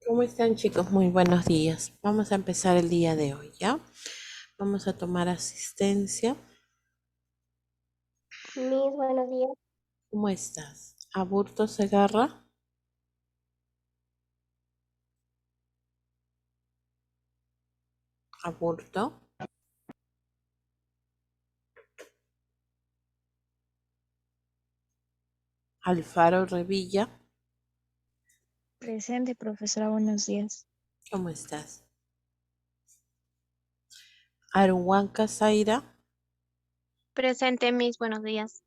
¿Cómo están, chicos? Muy buenos días. Vamos a empezar el día de hoy, ¿ya? Vamos a tomar asistencia. Mis buenos días. ¿Cómo estás? Aburto Segarra, Aburto, Alfaro Revilla, Presente, profesora, buenos días. ¿cómo estás? Aruanca Zaira, Presente, mis buenos días.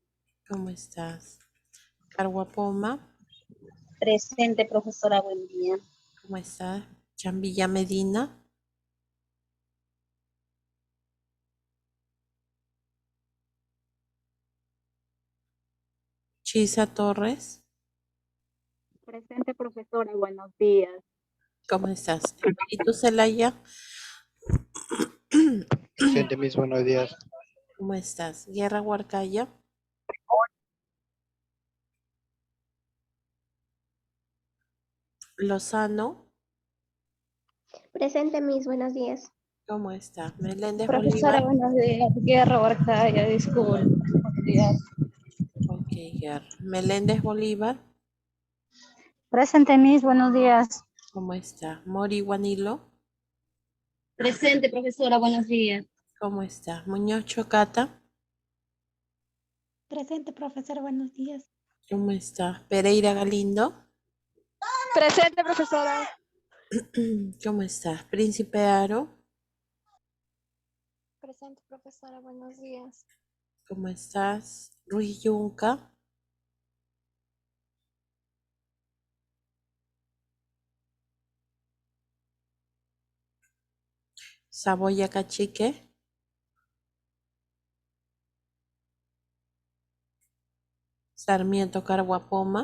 ¿cómo estás? Carguapoma, Presente, profesora, buen día. ¿cómo estás? Chambilla Medina, Chisa Torres, Presente, profesora, buenos días. ¿cómo estás? Espíritu Celaya, Presente, mis buenos días. ¿cómo estás? Guerra Huarcaya, Lozano, Presente, mis buenos días. ¿cómo está? Meléndez Profesora, Bolívar, buenos días. Guerra, Barcaya, disculpe. Buenos días. ok, Guerra. Meléndez Bolívar, Presente, mis buenos días. ¿cómo está? Mori Guanilo, Presente, profesora, buenos días. ¿cómo está? Muñoz Chocata, Presente, profesora, buenos días. ¿cómo está? Pereira Galindo, Presente, profesora. ¿cómo está? Príncipe Aro, Presente, profesora, buenos días. ¿cómo estás? Ruiz Yunca, Saboya Cachique, Sarmiento Carguapoma,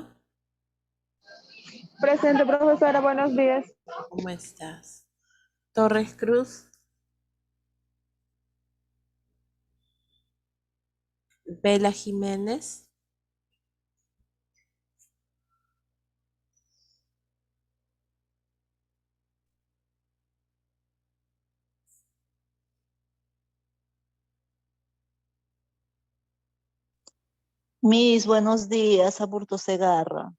Presente, profesora, buenos días. ¿cómo estás? Torres Cruz, Vela Jiménez, Mis buenos días, Aburto Segarra.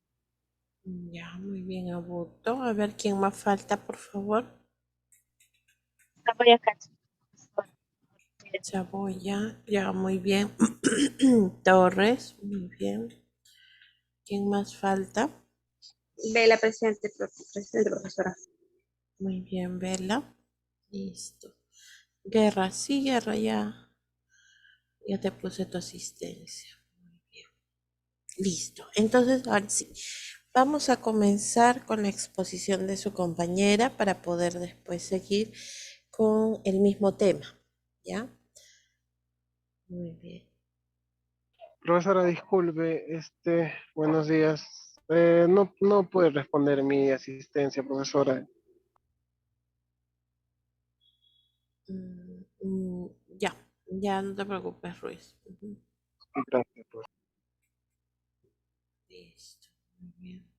ya, muy bien, Aburto. A ver quién más falta, por favor. Voy acá. Saboya, ya, muy bien. Torres, muy bien. ¿Quién más falta? Vela, presente, profesora. Muy bien, Vela. Listo. Guerra, sí, Guerra, ya. Ya te puse tu asistencia. Muy bien. Listo. Entonces, ahora sí. Vamos a comenzar con la exposición de su compañera para poder después seguir con el mismo tema. ¿Ya? Muy bien. Profesora, disculpe, buenos días. No puede responder mi asistencia, profesora. Ya, ya no te preocupes, Ruiz. Ujú. Gracias, profesora. Listo. Muy bien.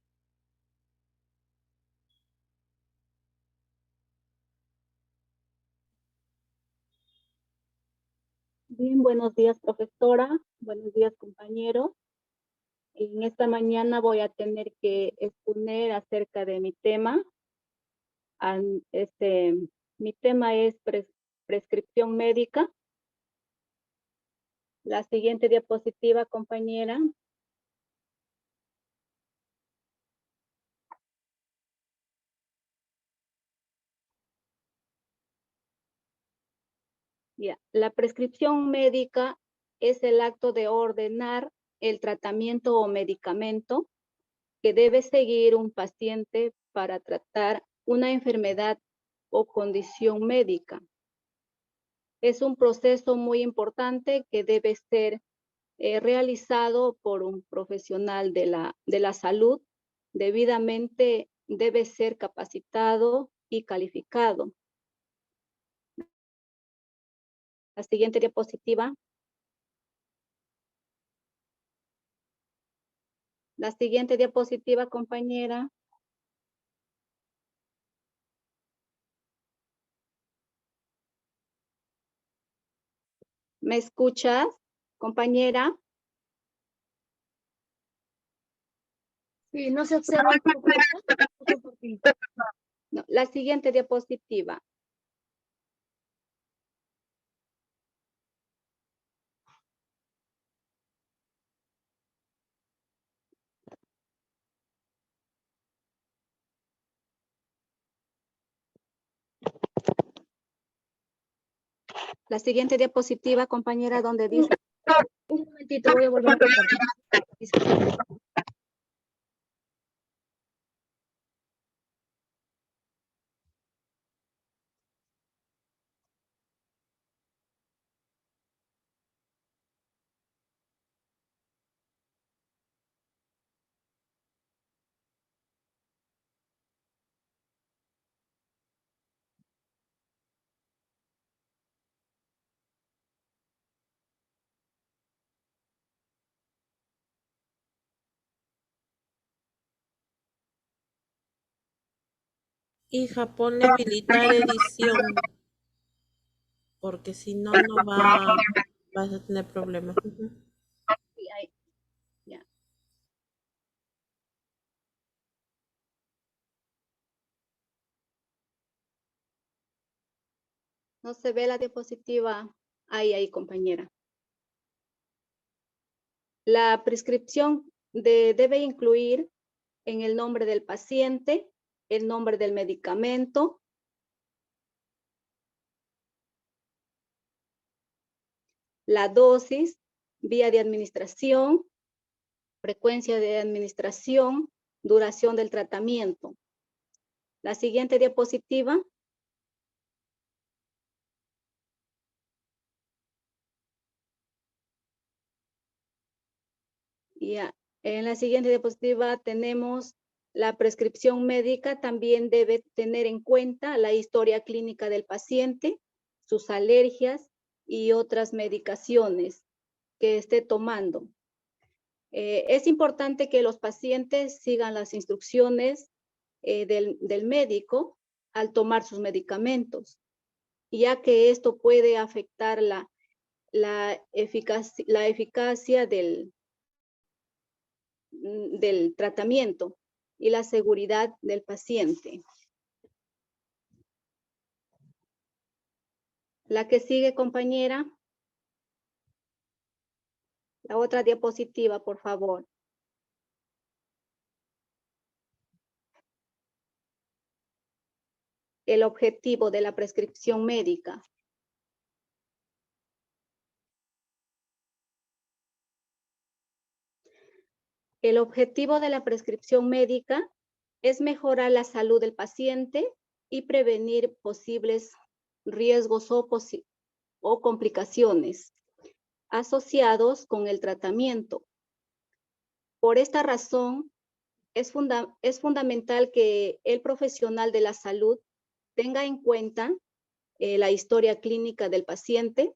Bien, buenos días, profesora. Buenos días, compañero. En esta mañana voy a tener que exponer acerca de mi tema. An- Este, Mi tema es prescripción médica. La siguiente diapositiva, compañera. Ya. La prescripción médica es el acto de ordenar el tratamiento o medicamento que debe seguir un paciente para tratar una enfermedad o condición médica. Es un proceso muy importante que debe ser realizado por un profesional de la salud. Debidamente debe ser capacitado y calificado. La siguiente diapositiva. La siguiente diapositiva, compañera. ¿Me escuchas, compañera? Sí, no se observa el progreso. No, la siguiente diapositiva. La siguiente diapositiva, compañera, donde dice... Un momentito, voy a volver a compartir. Hija, ponle habilitar edición, porque si no, no vas a tener problemas. Ujú. Sí, ahí, ya. No se ve la diapositiva. Ahí, compañera. La prescripción debe incluir en el nombre del paciente, el nombre del medicamento, la dosis, vía de administración, frecuencia de administración, duración del tratamiento. La siguiente diapositiva. Ya. En la siguiente diapositiva tenemos la prescripción médica. También debe tener en cuenta la historia clínica del paciente, sus alergias y otras medicaciones que esté tomando. Es importante que los pacientes sigan las instrucciones del médico al tomar sus medicamentos, ya que esto puede afectar la eficacia del tratamiento y la seguridad del paciente. La que sigue, compañera. La otra diapositiva, por favor. El objetivo de la prescripción médica. El objetivo de la prescripción médica es mejorar la salud del paciente y prevenir posibles riesgos o complicaciones asociados con el tratamiento. Por esta razón, es fundamental que el profesional de la salud tenga en cuenta la historia clínica del paciente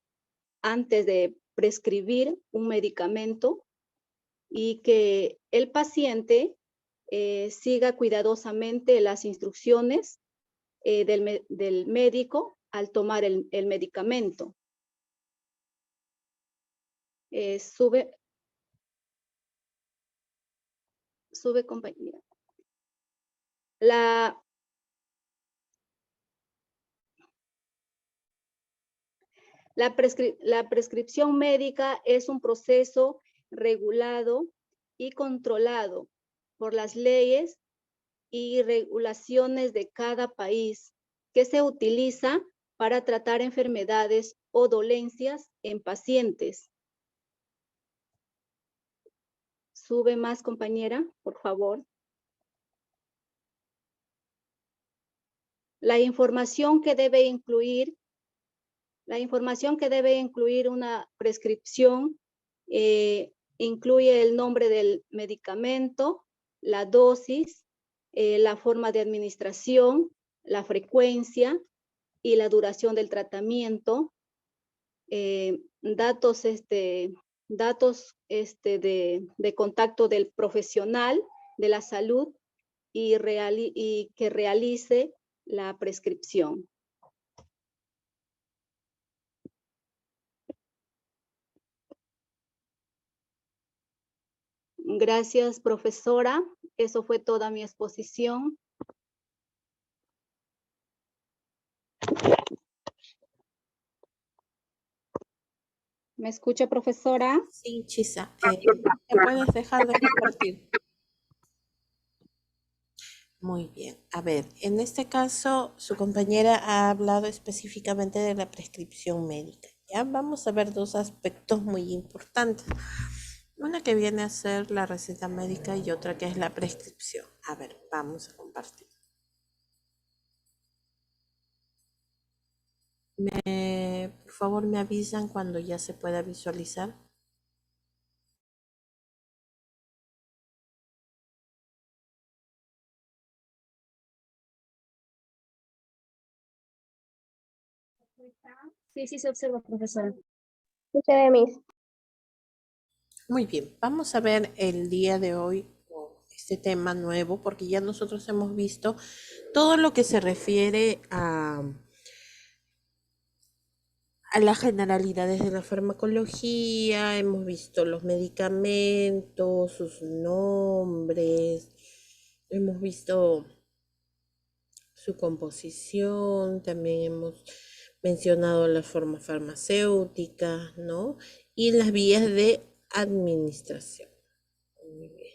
antes de prescribir un medicamento y que el paciente siga cuidadosamente las instrucciones del médico al tomar el medicamento. Sube, compañera. La prescripción médica es un proceso regulado y controlado por las leyes y regulaciones de cada país que se utiliza para tratar enfermedades o dolencias en pacientes. Sube más, compañera, por favor. La información que debe incluir una prescripción incluye el nombre del medicamento, la dosis, la forma de administración, la frecuencia y la duración del tratamiento, datos de contacto del profesional de la salud y que realice la prescripción. Gracias, profesora. Eso fue toda mi exposición. ¿Me escucha, profesora? Sí, Chisa, ¿te puedes dejar de compartir? Muy bien. A ver, en este caso, su compañera ha hablado específicamente de la prescripción médica. Ya vamos a ver dos aspectos muy importantes. Una que viene a ser la receta médica y otra que es la prescripción. A ver, vamos a compartir. Por favor, me avisan cuando ya se pueda visualizar. Sí, sí se observa, profesora. Se ve, Miss. Muy bien, vamos a ver el día de hoy este tema nuevo porque ya nosotros hemos visto todo lo que se refiere a las generalidades de la farmacología, hemos visto los medicamentos, sus nombres, hemos visto su composición, también hemos mencionado las formas farmacéuticas, ¿no? Y las vías de administración. Muy bien.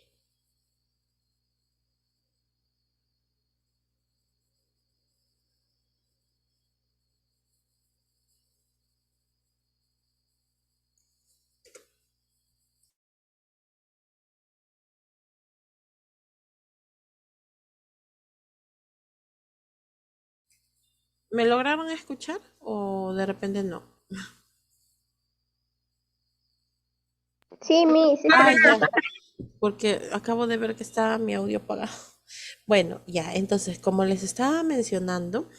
¿Me lograron escuchar o de repente no? Sí, Miss, sí se Ah, ve. ya, porque acabo de ver que estaba mi audio apagado. Bueno, ya, entonces, como les estaba mencionando,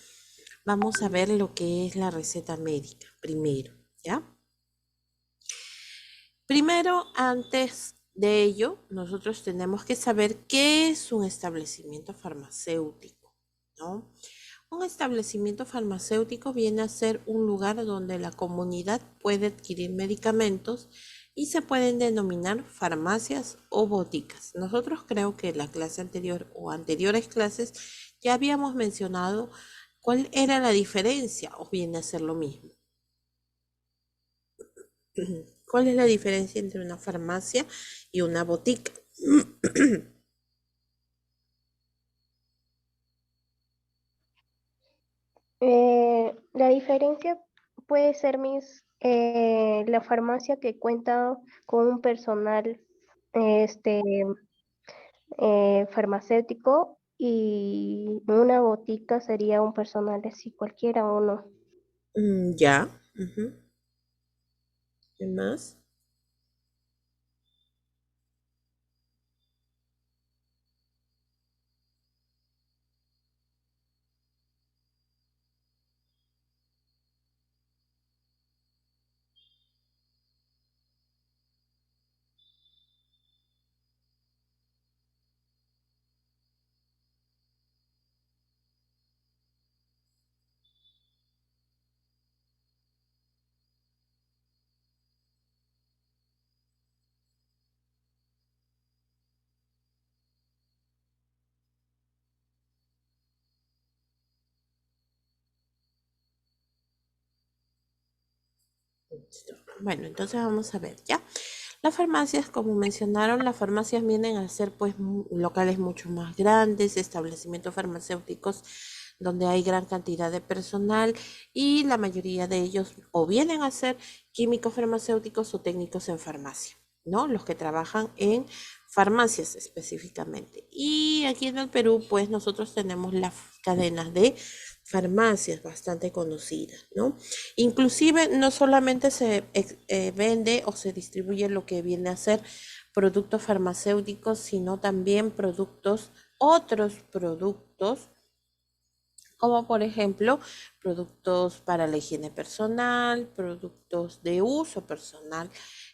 vamos a ver lo que es la receta médica primero, ¿ya? Primero, antes de ello, nosotros tenemos que saber qué es un establecimiento farmacéutico, ¿no? Un establecimiento farmacéutico viene a ser un lugar donde la comunidad puede adquirir medicamentos y se pueden denominar farmacias o boticas. Nosotros creo que en la clase anterior o anteriores clases ya habíamos mencionado cuál era la diferencia o viene a ser lo mismo. ¿Cuál es la diferencia entre una farmacia y una botica? La diferencia puede ser, Miss, la farmacia que cuenta con un personal este, farmacéutico y una botica sería un personal así cualquiera o no. Ya. ¿Qué más? Listo. Bueno, entonces vamos a ver, ¿ya? Las farmacias, como mencionaron, las farmacias vienen a ser pues locales mucho más grandes, establecimientos farmacéuticos donde hay gran cantidad de personal y la mayoría de ellos o vienen a ser químicos farmacéuticos o técnicos en farmacia, ¿no? Los que trabajan en farmacias específicamente. Y aquí en el Perú, pues nosotros tenemos las cadenas de farmacias bastante conocidas, ¿no? Inclusive no solamente se vende o se distribuye lo que viene a ser productos farmacéuticos, sino también otros productos, como por ejemplo productos para la higiene personal, productos de uso personal,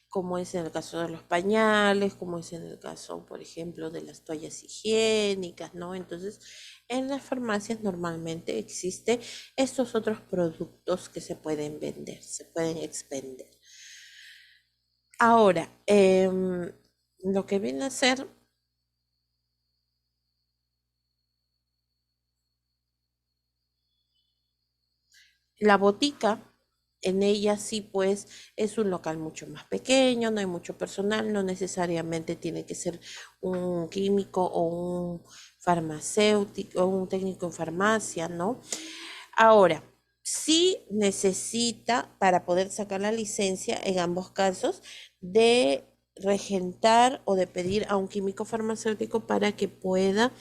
como es en el caso de los pañales, como es en el caso, por ejemplo, de las toallas higiénicas, ¿no? Entonces, en las farmacias normalmente existen estos otros productos que se pueden vender, se pueden expender. Ahora, lo que viene a ser la botica. En ella sí, pues es un local mucho más pequeño, no hay mucho personal, no necesariamente tiene que ser un químico o un farmacéutico o un técnico en farmacia, ¿no? Ahora, sí necesita, para poder sacar la licencia, en ambos casos, de regentar o de pedir a un químico farmacéutico para que pueda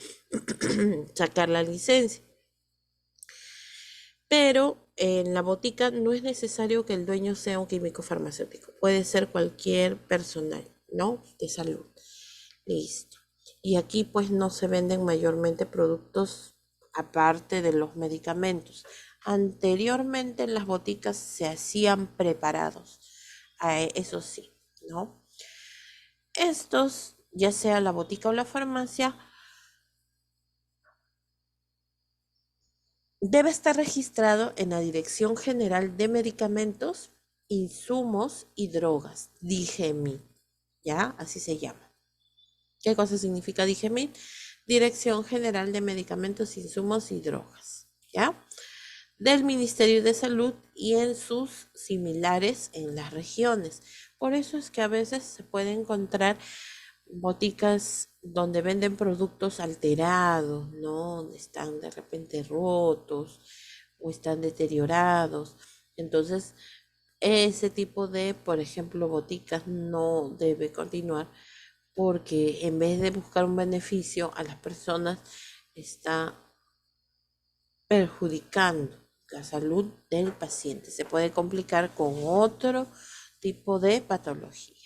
sacar la licencia. Pero en la botica no es necesario que el dueño sea un químico farmacéutico, puede ser cualquier personal, ¿no? De salud. Listo. Y aquí pues no se venden mayormente productos aparte de los medicamentos. Anteriormente en las boticas se hacían preparados, eso sí, ¿no? Estos, ya sea la botica o la farmacia, debe estar registrado en la Dirección General de Medicamentos, Insumos y Drogas, DIGEMI, ¿ya? Así se llama. ¿Qué cosa significa DIGEMI? Dirección General de Medicamentos, Insumos y Drogas, ¿ya? Del Ministerio de Salud y en sus similares en las regiones. Por eso es que a veces se puede encontrar boticas donde venden productos alterados, ¿no? Donde están de repente rotos o están deteriorados. Entonces, ese tipo de, por ejemplo, boticas no debe continuar porque en vez de buscar un beneficio a las personas, está perjudicando la salud del paciente. Se puede complicar con otro tipo de patología.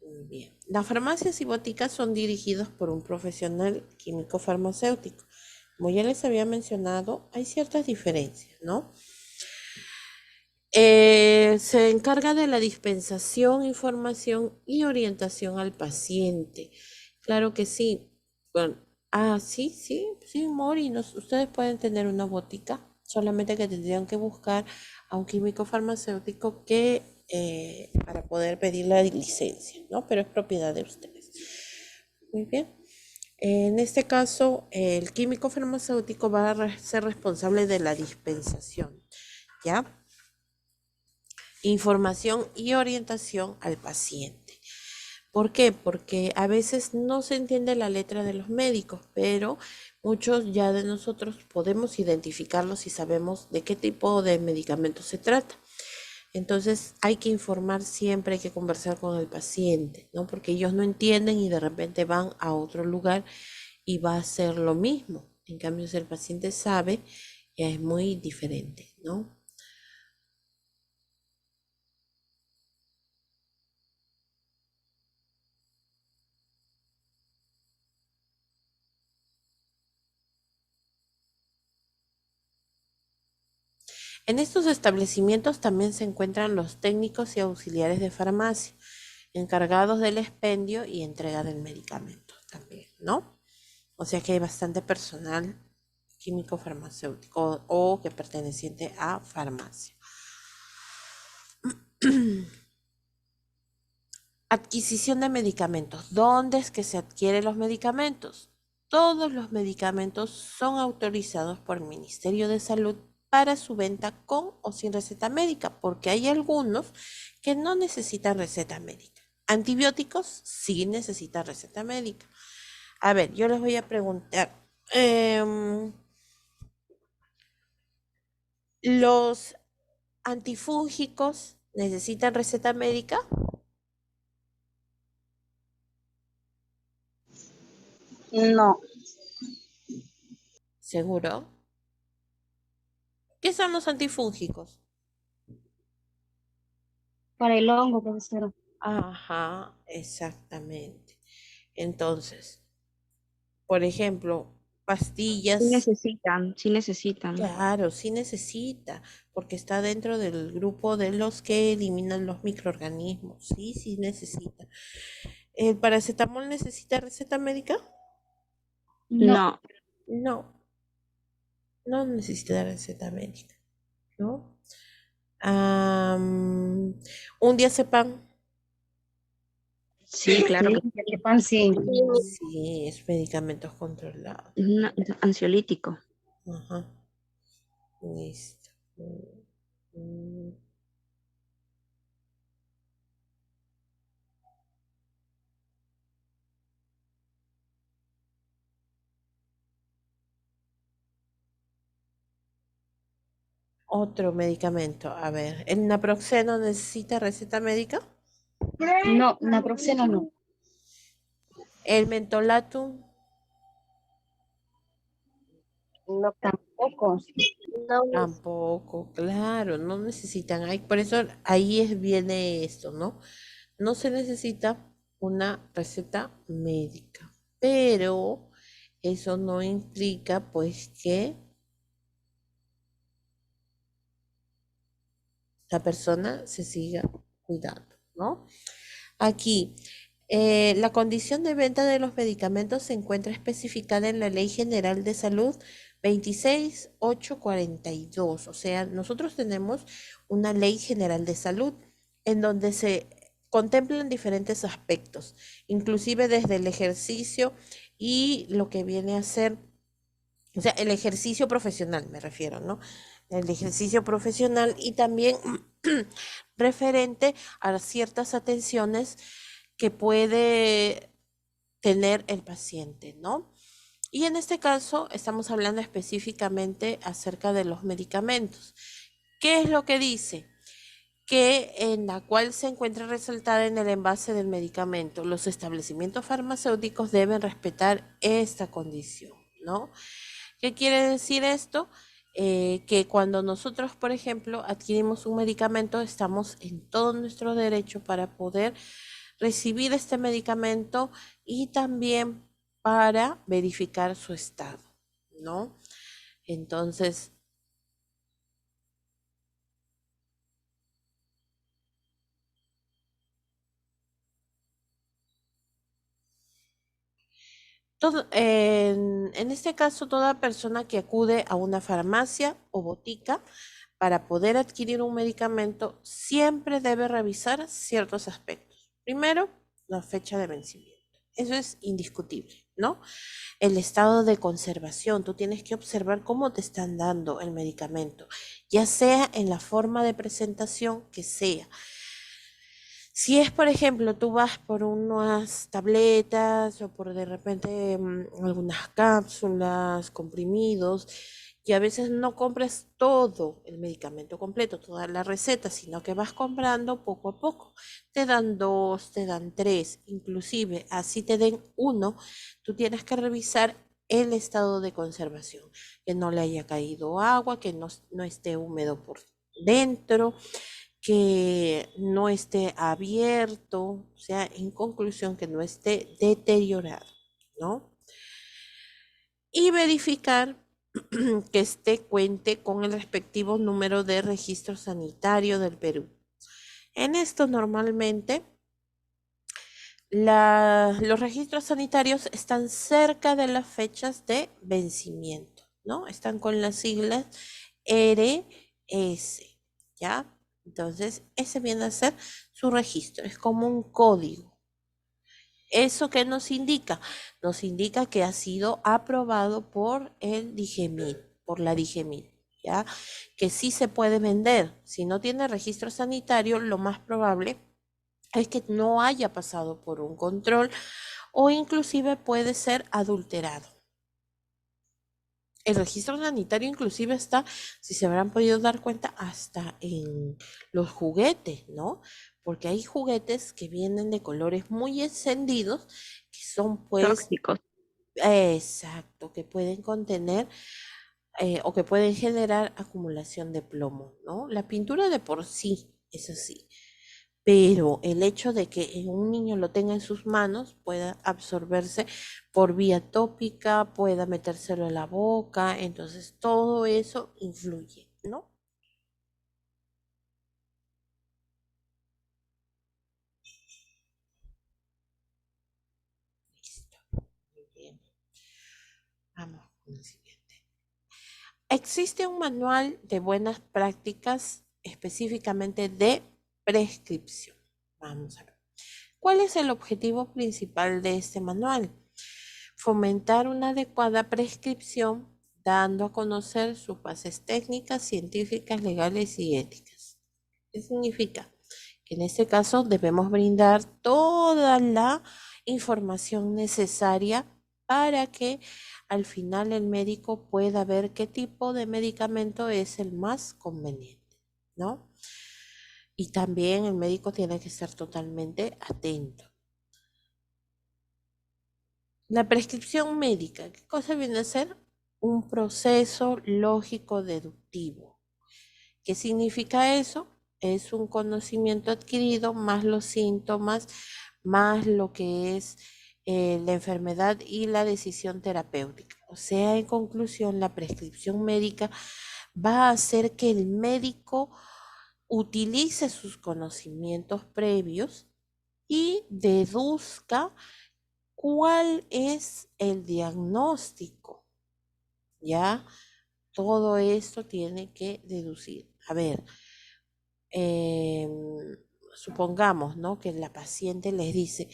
Muy bien. Las farmacias y boticas son dirigidas por un profesional químico farmacéutico. Como ya les había mencionado, hay ciertas diferencias, ¿no? Se encarga de la dispensación, información y orientación al paciente. Claro que sí. Bueno, sí, Mori, ustedes pueden tener una botica, solamente que tendrían que buscar a un químico farmacéutico que para poder pedir la licencia, ¿no? Pero es propiedad de ustedes. Muy bien. En este caso, el químico farmacéutico va a ser responsable de la dispensación, ¿ya? Información y orientación al paciente. ¿Por qué? Porque a veces no se entiende la letra de los médicos, pero muchos ya de nosotros podemos identificarlos y sabemos de qué tipo de medicamento se trata. Entonces hay que informar siempre, hay que conversar con el paciente, ¿no? Porque ellos no entienden y de repente van a otro lugar y va a ser lo mismo. En cambio, si el paciente sabe, ya es muy diferente, ¿no? En estos establecimientos también se encuentran los técnicos y auxiliares de farmacia, encargados del expendio y entrega del medicamento también, ¿no? O sea que hay bastante personal químico farmacéutico o que perteneciente a farmacia. Adquisición de medicamentos. ¿Dónde es que se adquieren los medicamentos? Todos los medicamentos son autorizados por el Ministerio de Salud para su venta con o sin receta médica, porque hay algunos que no necesitan receta médica. Antibióticos sí necesitan receta médica. A ver, yo les voy a preguntar, ¿los antifúngicos necesitan receta médica? No, ¿Seguro? ¿Qué son los antifúngicos? Para el hongo, profesora. Ajá, exactamente. Entonces, por ejemplo, Sí pastillas, necesitan, sí necesitan. claro, sí necesita, porque está dentro del grupo de los que eliminan los microorganismos. Sí, sí necesita. ¿El paracetamol necesita receta médica? No, No, no necesita receta médica, ¿no? Un diazepam, Sí, claro, Sí. diazepam sí, Sí, es medicamentos controlados. es ansiolítico. Ajá. Listo. Mm. Otro medicamento. A ver, ¿el naproxeno necesita receta médica? No, naproxeno no. ¿El mentolatum? No, Tampoco. no, Tampoco, claro, no necesitan. Por eso viene esto, ¿no? No se necesita una receta médica, pero eso no implica pues que la persona se siga cuidando, ¿no? Aquí, la condición de venta de los medicamentos se encuentra especificada en la Ley General de Salud 26842. O sea, nosotros tenemos una Ley General de Salud en donde se contemplan diferentes aspectos, inclusive desde el ejercicio y lo que viene a ser, o sea, el ejercicio profesional, me refiero, ¿no? El ejercicio profesional y también referente a ciertas atenciones que puede tener el paciente, ¿no? Y en este caso estamos hablando específicamente acerca de los medicamentos. ¿Qué es lo que dice? Que en la cual se encuentra resaltada en el envase del medicamento. Los establecimientos farmacéuticos deben respetar esta condición, ¿no? ¿Qué quiere decir esto? Que cuando nosotros, por ejemplo, adquirimos un medicamento, estamos en todo nuestro derecho para poder recibir este medicamento y también para verificar su estado, ¿no? Entonces, en este caso, toda persona que acude a una farmacia o botica para poder adquirir un medicamento siempre debe revisar ciertos aspectos. Primero, la fecha de vencimiento. Eso es indiscutible, ¿no? El estado de conservación. Tú tienes que observar cómo te están dando el medicamento, ya sea en la forma de presentación que sea. Si es, por ejemplo, tú vas por unas tabletas o por de repente algunas cápsulas, comprimidos, y a veces no compras todo el medicamento completo, toda la receta, sino que vas comprando poco a poco. Te dan dos, te dan tres, inclusive así te den uno, tú tienes que revisar el estado de conservación, que no le haya caído agua, que no esté húmedo por dentro, que no esté abierto, o sea, en conclusión, que no esté deteriorado, ¿no? Y verificar que cuente con el respectivo número de registro sanitario del Perú. En esto normalmente los registros sanitarios están cerca de las fechas de vencimiento, ¿no? Están con las siglas RS, ¿ya? Entonces, ese viene a ser su registro, es como un código. ¿Eso qué nos indica? Nos indica que ha sido aprobado por el DIGEMIT, por la DIGEMIT, ¿ya? Que sí se puede vender. Si no tiene registro sanitario, lo más probable es que no haya pasado por un control o inclusive puede ser adulterado. El registro sanitario inclusive está, si se habrán podido dar cuenta, hasta en los juguetes, ¿no? Porque hay juguetes que vienen de colores muy encendidos, que son pues, Tóxicos. exacto, que pueden contener o que pueden generar acumulación de plomo, ¿no? La pintura de por sí es así, pero el hecho de que un niño lo tenga en sus manos pueda absorberse por vía tópica, pueda metérselo en la boca, entonces todo eso influye, ¿no? Listo, muy bien. Vamos con el siguiente. Existe un manual de buenas prácticas específicamente de prescripción. Vamos a ver. ¿Cuál es el objetivo principal de este manual? Fomentar una adecuada prescripción, dando a conocer sus bases técnicas, científicas, legales y éticas. ¿Qué significa? Que en este caso debemos brindar toda la información necesaria para que al final el médico pueda ver qué tipo de medicamento es el más conveniente, ¿no? Y también el médico tiene que estar totalmente atento. La prescripción médica, ¿qué cosa viene a ser? Un proceso lógico deductivo. ¿Qué significa eso? Es un conocimiento adquirido más los síntomas, más lo que es la enfermedad y la decisión terapéutica. O sea, en conclusión, la prescripción médica va a hacer que el médico utilice sus conocimientos previos y deduzca cuál es el diagnóstico. ¿Ya? Todo esto tiene que deducir. A ver, supongamos, ¿no? Que la paciente les dice,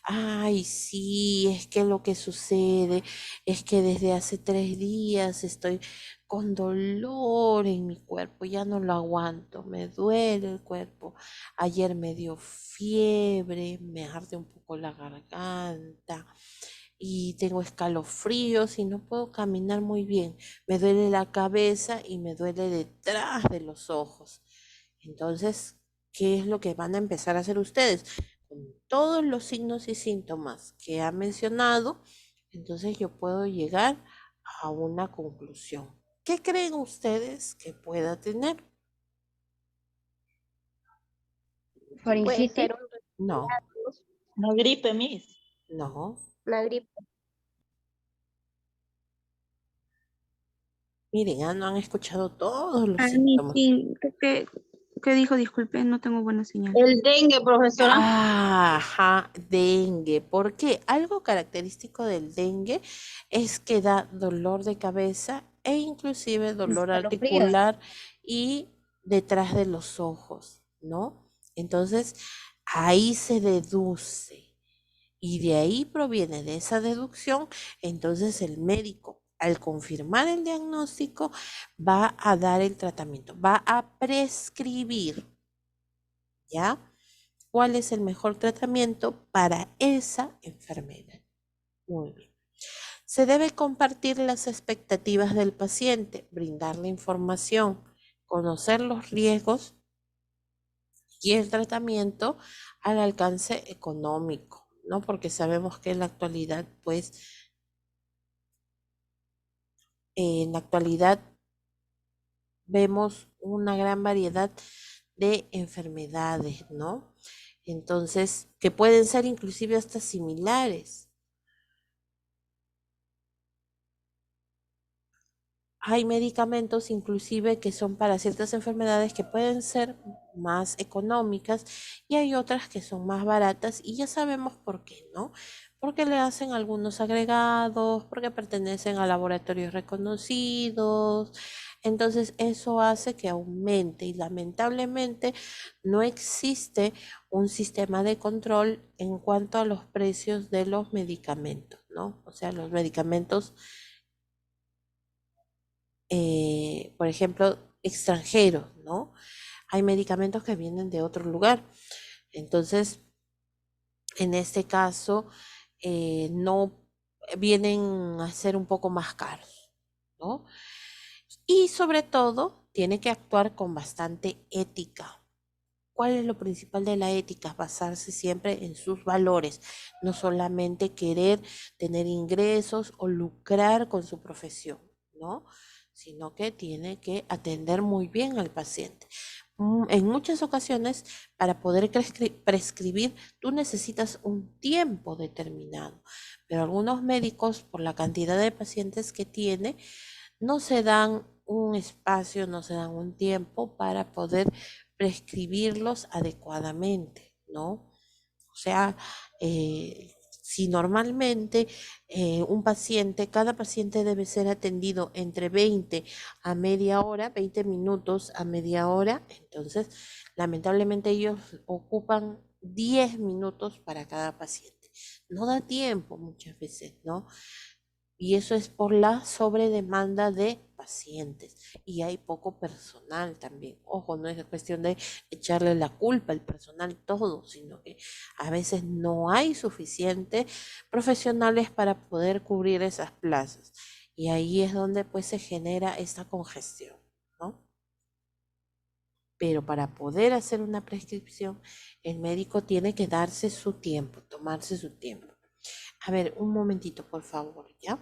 ay, sí, es que lo que sucede es que desde hace 3 días estoy con dolor en mi cuerpo, ya no lo aguanto, me duele el cuerpo. Ayer me dio fiebre, me arde un poco la garganta y tengo escalofríos y no puedo caminar muy bien. Me duele la cabeza y me duele detrás de los ojos. Entonces, ¿qué es lo que van a empezar a hacer ustedes? Con todos los signos y síntomas que ha mencionado, entonces yo puedo llegar a una conclusión. ¿Qué creen ustedes que pueda tener? Puede Faringitis. ser No, Una gripe, Miss. no. una gripe. Miren, no han escuchado todos los A mí síntomas. sí, ¿qué dijo? Disculpe, no tengo buena señal. El dengue, profesora. Ajá, dengue. ¿Por qué? Algo característico del dengue es que da dolor de cabeza e inclusive dolor Escalofríos. articular y detrás de los ojos, ¿no? Entonces, ahí se deduce y de ahí proviene de esa deducción, entonces el médico, al confirmar el diagnóstico, va a dar el tratamiento, va a prescribir, ¿ya? ¿Cuál es el mejor tratamiento para esa enfermedad? Muy bien. Se debe compartir las expectativas del paciente, brindarle información, conocer los riesgos y el tratamiento al alcance económico, ¿no? Porque sabemos que en la actualidad, pues, en la actualidad vemos una gran variedad de enfermedades, ¿no? Entonces, que pueden ser inclusive hasta similares. Hay medicamentos inclusive que son para ciertas enfermedades que pueden ser más económicas y hay otras que son más baratas y ya sabemos por qué, ¿no? Porque le hacen algunos agregados, porque pertenecen a laboratorios reconocidos. Entonces eso hace que aumente y lamentablemente no existe un sistema de control en cuanto a los precios de los medicamentos, ¿no? O sea, los medicamentos por ejemplo, extranjeros, ¿no? Hay medicamentos que vienen de otro lugar. Entonces, en este caso, no vienen a ser un poco más caros, ¿no? Y sobre todo, tiene que actuar con bastante ética. ¿Cuál es lo principal de la ética? Basarse siempre en sus valores, no solamente querer tener ingresos o lucrar con su profesión, ¿no? Sino que tiene que atender muy bien al paciente. En muchas ocasiones, para poder prescribir, tú necesitas un tiempo determinado, pero algunos médicos, por la cantidad de pacientes que tiene, no se dan un espacio, no se dan un tiempo para poder prescribirlos adecuadamente, ¿no? O sea, si normalmente cada paciente debe ser atendido entre 20 a media hora, 20 minutos a media hora, entonces lamentablemente ellos ocupan 10 minutos para cada paciente. No da tiempo muchas veces, ¿no? Y eso es por la sobredemanda de pacientes. Y hay poco personal también. Ojo, no es cuestión de echarle la culpa al personal todo, sino que a veces no hay suficientes profesionales para poder cubrir esas plazas. Y ahí es donde pues se genera esta congestión, ¿no? Pero para poder hacer una prescripción, el médico tiene que darse su tiempo, tomarse su tiempo. A ver, un momentito, por favor, ¿ya?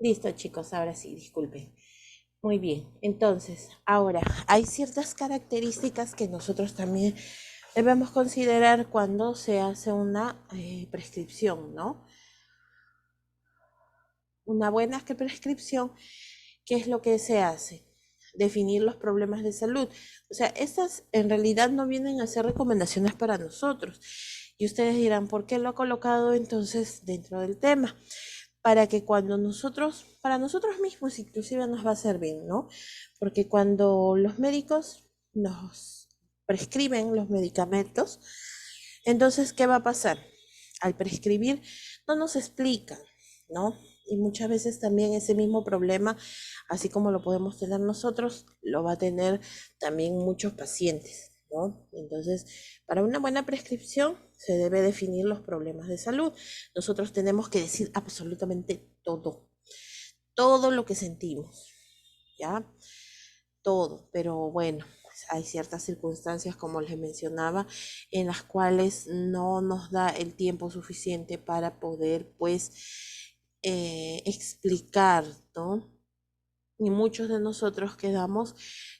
Listo, chicos, ahora sí, disculpen. Muy bien, entonces, ahora, hay ciertas características que nosotros también debemos considerar cuando se hace una prescripción, ¿no? Una buena prescripción, ¿qué es lo que se hace? Definir los problemas de salud. O sea, estas en realidad no vienen a ser recomendaciones para nosotros. Y ustedes dirán, ¿por qué lo ha colocado entonces dentro del tema? Para que cuando nosotros, para nosotros mismos inclusive nos va a servir, ¿no? Porque cuando los médicos nos prescriben los medicamentos, entonces, ¿qué va a pasar? Al prescribir, no nos explican, ¿no? Y muchas veces también ese mismo problema, así como lo podemos tener nosotros, lo va a tener también muchos pacientes, ¿no? Entonces, para una buena prescripción se debe definir los problemas de salud. Nosotros tenemos que decir absolutamente todo, todo lo que sentimos, ¿ya? Todo, pero bueno, pues hay ciertas circunstancias, como les mencionaba, en las cuales no nos da el tiempo suficiente para poder, pues, explicar, ¿no? Y muchos de nosotros quedamos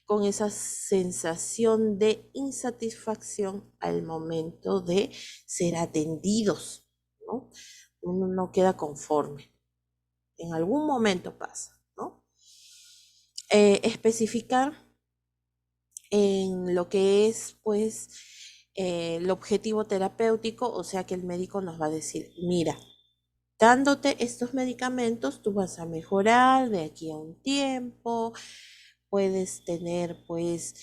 con esa sensación de insatisfacción al momento de ser atendidos, ¿no? Uno no queda conforme. En algún momento pasa, ¿no? Especificar en lo que es, pues, el objetivo terapéutico, o sea que el médico nos va a decir, mira, dándote estos medicamentos, tú vas a mejorar de aquí a un tiempo, puedes tener pues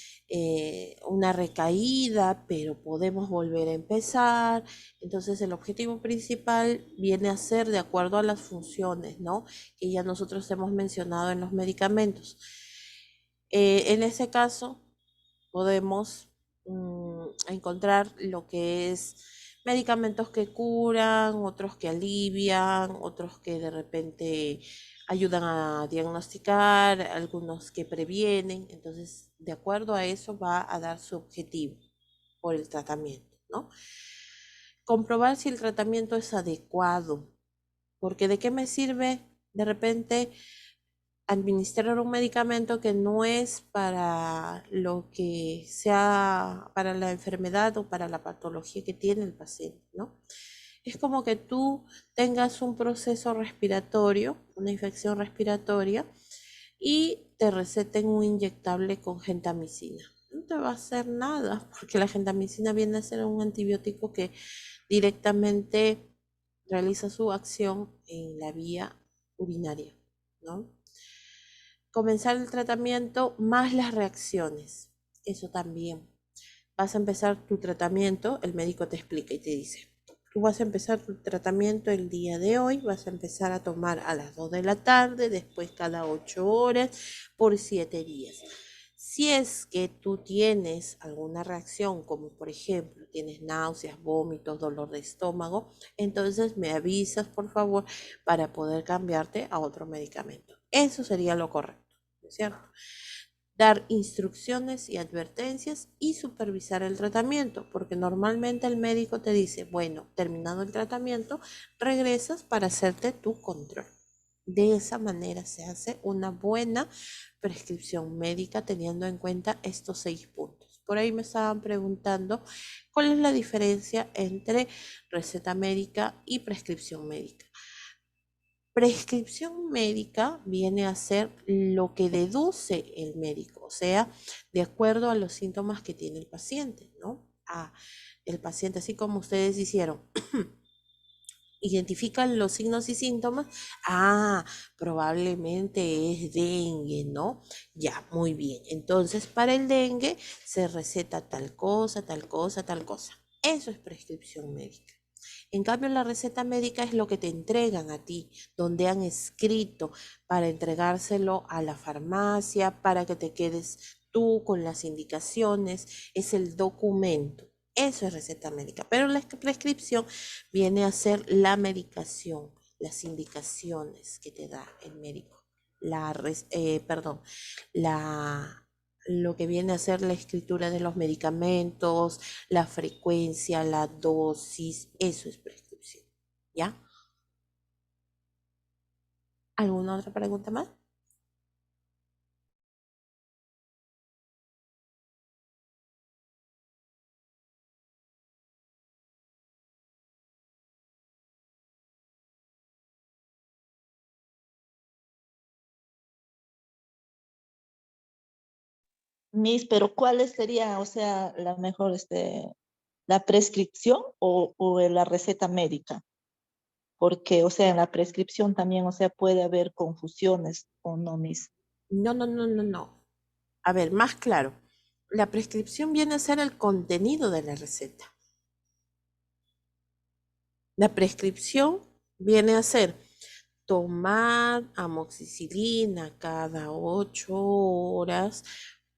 una recaída, pero podemos volver a empezar. Entonces el objetivo principal viene a ser de acuerdo a las funciones, ¿no? Que ya nosotros hemos mencionado en los medicamentos. En ese caso, podemos encontrar lo que es medicamentos que curan, otros que alivian, otros que de repente ayudan a diagnosticar, algunos que previenen. Entonces, de acuerdo a eso va a dar su objetivo por el tratamiento, ¿no? Comprobar si el tratamiento es adecuado, porque ¿de qué me sirve de repente administrar un medicamento que no es para lo que sea, para la enfermedad o para la patología que tiene el paciente, ¿no? Es como que tú tengas un proceso respiratorio, una infección respiratoria, y te receten un inyectable con gentamicina. No te va a hacer nada, porque la gentamicina viene a ser un antibiótico que directamente realiza su acción en la vía urinaria, ¿no? Comenzar el tratamiento más las reacciones. Eso también. Vas a empezar tu tratamiento, el médico te explica y te dice, tú vas a empezar tu tratamiento el día de hoy, vas a empezar a tomar a las 2 de la tarde, después cada 8 horas, por 7 días. Si es que tú tienes alguna reacción, como por ejemplo tienes náuseas, vómitos, dolor de estómago, entonces me avisas por favor para poder cambiarte a otro medicamento. Eso sería lo correcto, ¿no es cierto? Dar instrucciones y advertencias y supervisar el tratamiento, porque normalmente el médico te dice, bueno, terminado el tratamiento, regresas para hacerte tu control. De esa manera se hace una buena prescripción médica teniendo en cuenta estos 6 puntos. Por ahí me estaban preguntando cuál es la diferencia entre receta médica y prescripción médica. Prescripción médica viene a ser lo que deduce el médico, o sea, de acuerdo a los síntomas que tiene el paciente, ¿no? El paciente, así como ustedes hicieron, identifican los signos y síntomas, probablemente es dengue, ¿no? Ya, muy bien. Entonces, para el dengue se receta tal cosa, tal cosa, tal cosa. Eso es prescripción médica. En cambio, la receta médica es lo que te entregan a ti, donde han escrito para entregárselo a la farmacia, para que te quedes tú con las indicaciones, es el documento. Eso es receta médica, pero la prescripción viene a ser la medicación, las indicaciones que te da el médico. Lo que viene a ser la escritura de los medicamentos, la frecuencia, la dosis, eso es prescripción, ¿ya? ¿Alguna otra pregunta más? Miss, pero ¿cuál sería, o sea, la mejor, la prescripción o la receta médica? Porque, o sea, en la prescripción también, o sea, puede haber confusiones, ¿o no, Miss? No, no, no, no, no. A ver, más claro. La prescripción viene a ser el contenido de la receta. La prescripción viene a ser tomar amoxicilina cada 8 horas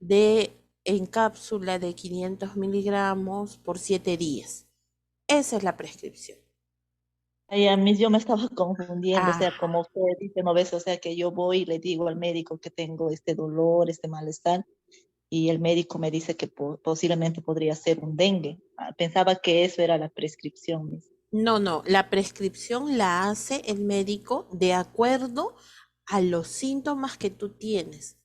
en cápsula de 500 miligramos por 7 días. Esa es la prescripción. Ay, a mí yo me estaba confundiendo, o sea, Ah, como usted dice, no ves, o sea, que yo voy y le digo al médico que tengo este dolor, este malestar, y el médico me dice que posiblemente podría ser un dengue. Pensaba que eso era la prescripción, Miss. no, no, la prescripción la hace el médico de acuerdo a los síntomas que tú tienes.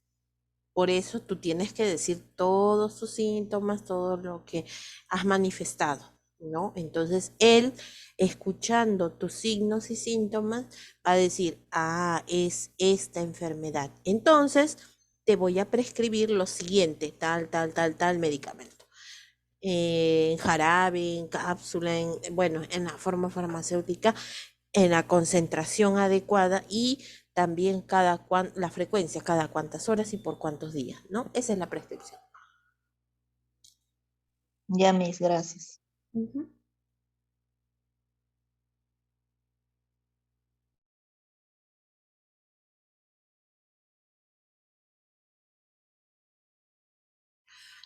Por eso tú tienes que decir todos tus síntomas, todo lo que has manifestado, ¿no? Entonces él, escuchando tus signos y síntomas, va a decir, ah, es esta enfermedad. Entonces te voy a prescribir lo siguiente, tal medicamento. En jarabe, en cápsula, bueno, en la forma farmacéutica, en la concentración adecuada y también la frecuencia, cada cuántas horas y por cuántos días, ¿no? Esa es la prescripción. Ya, Miss, gracias. Ujú.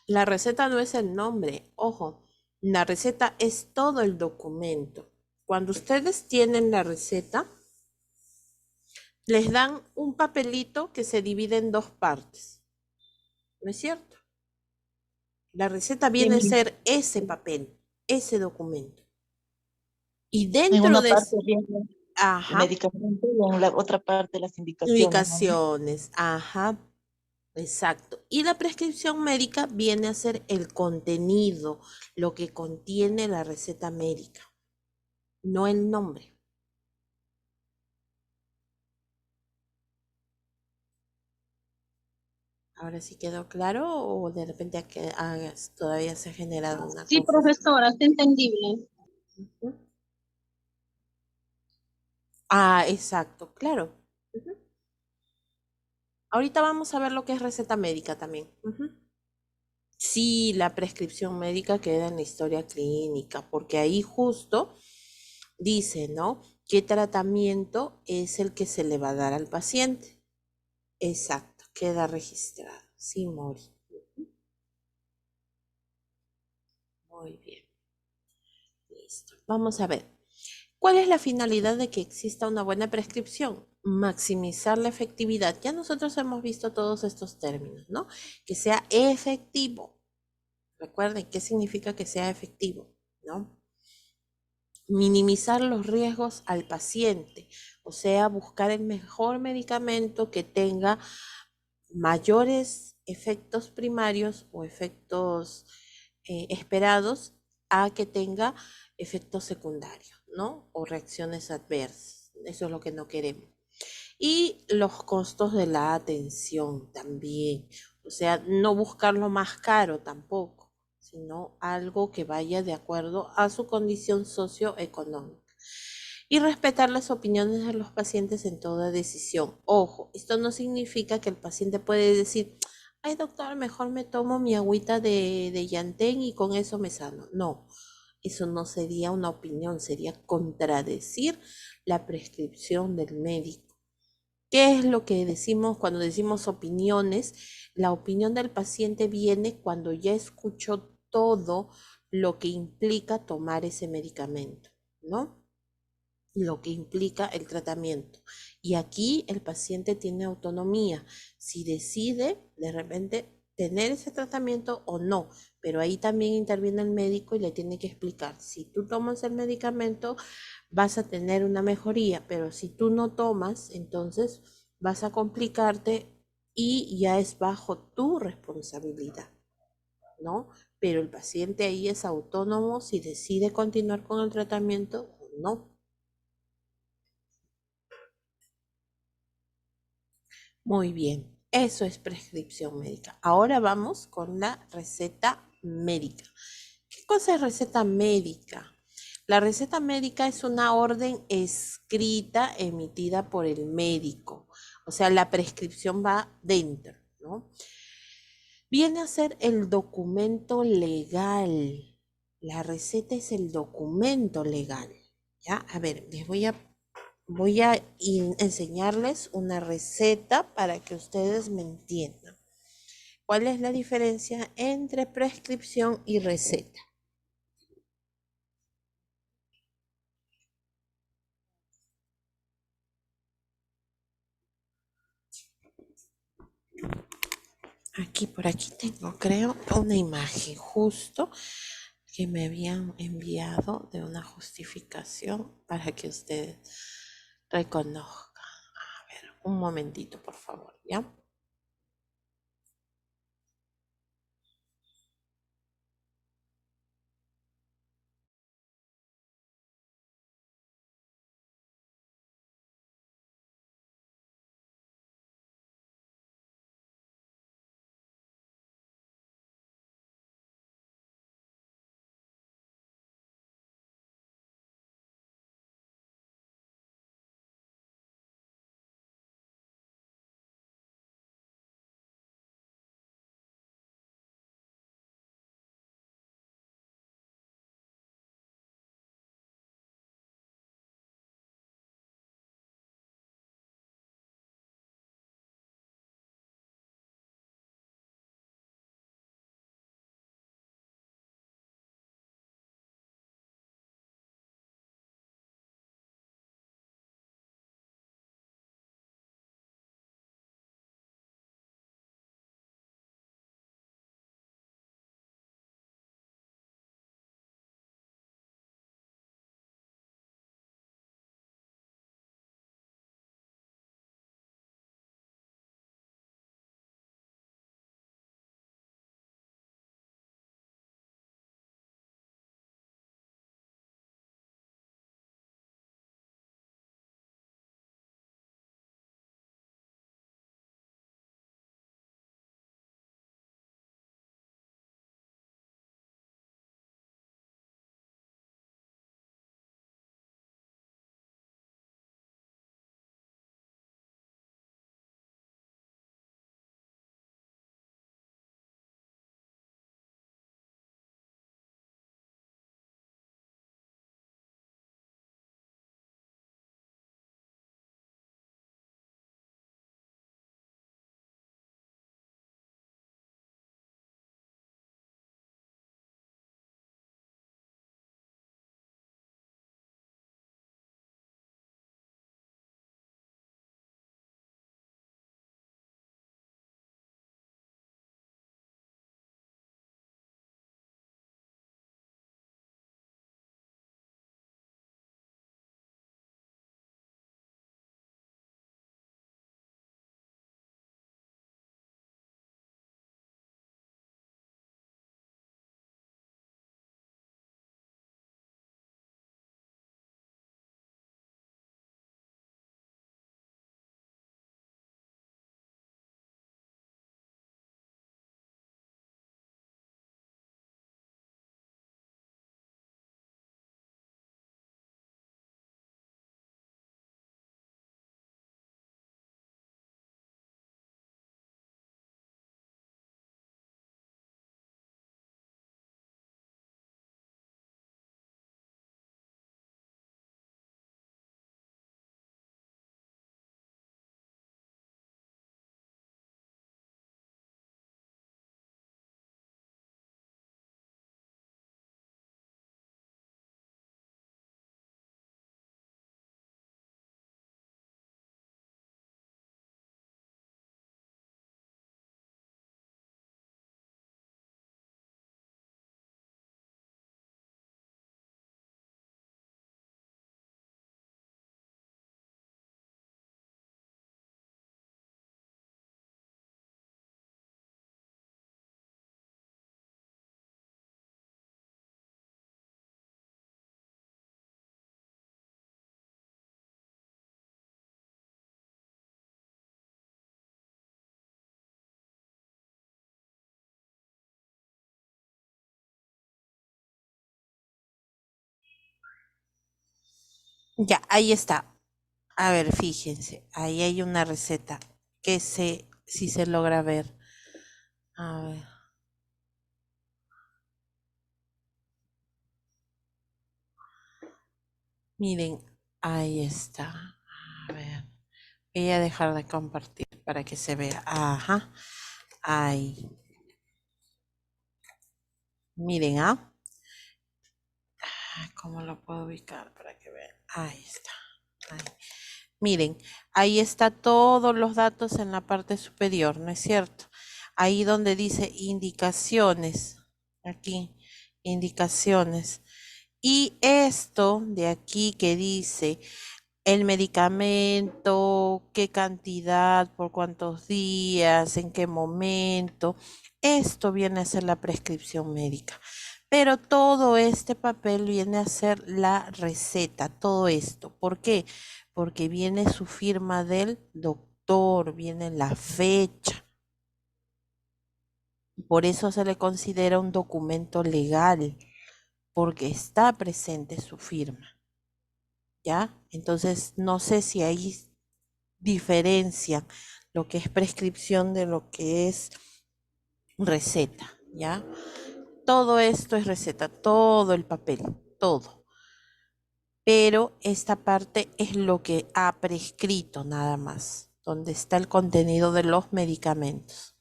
La receta no es el nombre, ojo, la receta es todo el documento. Cuando ustedes tienen la receta, les dan un papelito que se divide en dos partes, ¿no es cierto? La receta Sí, viene a Miss. ser ese papel, ese documento. Y En dentro una de parte viene el ajá, medicamento y en la otra parte las indicaciones, ¿no? indicaciones, ajá, exacto. Y la prescripción médica viene a ser el contenido, lo que contiene la receta médica, no el nombre. Ahora sí quedó claro o de repente todavía se ha generado una Sí, confusión. profesora, está entendible. Ujú. Ah, exacto, claro. Ujú. Ahorita vamos a ver lo que es receta médica también. Ujú. Sí, la prescripción médica queda en la historia clínica, porque ahí justo dice, ¿no? ¿Qué tratamiento es el que se le va a dar al paciente? Exacto, queda registrado. Sí, Mori. Muy bien, listo. Vamos a ver. ¿Cuál es la finalidad de que exista una buena prescripción? Maximizar la efectividad. Ya nosotros hemos visto todos estos términos, ¿no? Que sea efectivo. Recuerden, ¿qué significa que sea efectivo? ¿No? Minimizar los riesgos al paciente, o sea, buscar el mejor medicamento que tenga mayores efectos primarios o efectos esperados a que tenga efectos secundarios, ¿no? O reacciones adversas. Eso es lo que no queremos. Y los costos de la atención también. O sea, no buscar lo más caro tampoco, sino algo que vaya de acuerdo a su condición socioeconómica. Y respetar las opiniones de los pacientes en toda decisión. Ojo, esto no significa que el paciente puede decir, ay doctor, mejor me tomo mi agüita de llantén y con eso me sano. No, eso no sería una opinión, sería contradecir la prescripción del médico. ¿Qué es lo que decimos cuando decimos opiniones? La opinión del paciente viene cuando ya escuchó todo lo que implica tomar ese medicamento, ¿no? Lo que implica el tratamiento. Y aquí el paciente tiene autonomía, si decide de repente tener ese tratamiento o no, pero ahí también interviene el médico y le tiene que explicar, si tú tomas el medicamento vas a tener una mejoría, pero si tú no tomas, entonces vas a complicarte y ya es bajo tu responsabilidad, ¿no? Pero el paciente ahí es autónomo si decide continuar con el tratamiento o no. Muy bien, eso es prescripción médica. Ahora vamos con la receta médica. ¿Qué cosa es receta médica? La receta médica es una orden escrita emitida por el médico. O sea, la prescripción va dentro, ¿no? Viene a ser el documento legal. La receta es el documento legal. ¿Ya? A ver, voy a enseñarles una receta para que ustedes me entiendan. ¿Cuál es la diferencia entre prescripción y receta? Aquí, por aquí tengo, creo, una imagen justo que me habían enviado de una justificación para que ustedes reconozcan. A ver, Un momentito, por favor, ¿ya? Ya, ahí está. A ver, fíjense, ahí hay una receta que si se logra ver. A ver. Miren, ahí está. A ver, voy a dejar de compartir para que se vea. Ajá, ahí. Miren, ¿ah? ¿Cómo lo puedo ubicar para que vean? Ahí está. Ahí. Miren, ahí está todos los datos en la parte superior, ¿no es cierto? Ahí donde dice indicaciones, aquí, indicaciones. Y esto de aquí que dice el medicamento, qué cantidad, por cuántos días, en qué momento. Esto viene a ser la prescripción médica. Pero todo este papel viene a ser la receta, todo esto. ¿Por qué? Porque viene su firma del doctor, viene la fecha. Por eso se le considera un documento legal, porque está presente su firma. ¿Ya? Entonces, no sé si ahí diferencia lo que es prescripción de lo que es receta, ¿ya? Todo esto es receta, todo el papel, todo. Pero esta parte es lo que ha prescrito nada más, donde está el contenido de los medicamentos.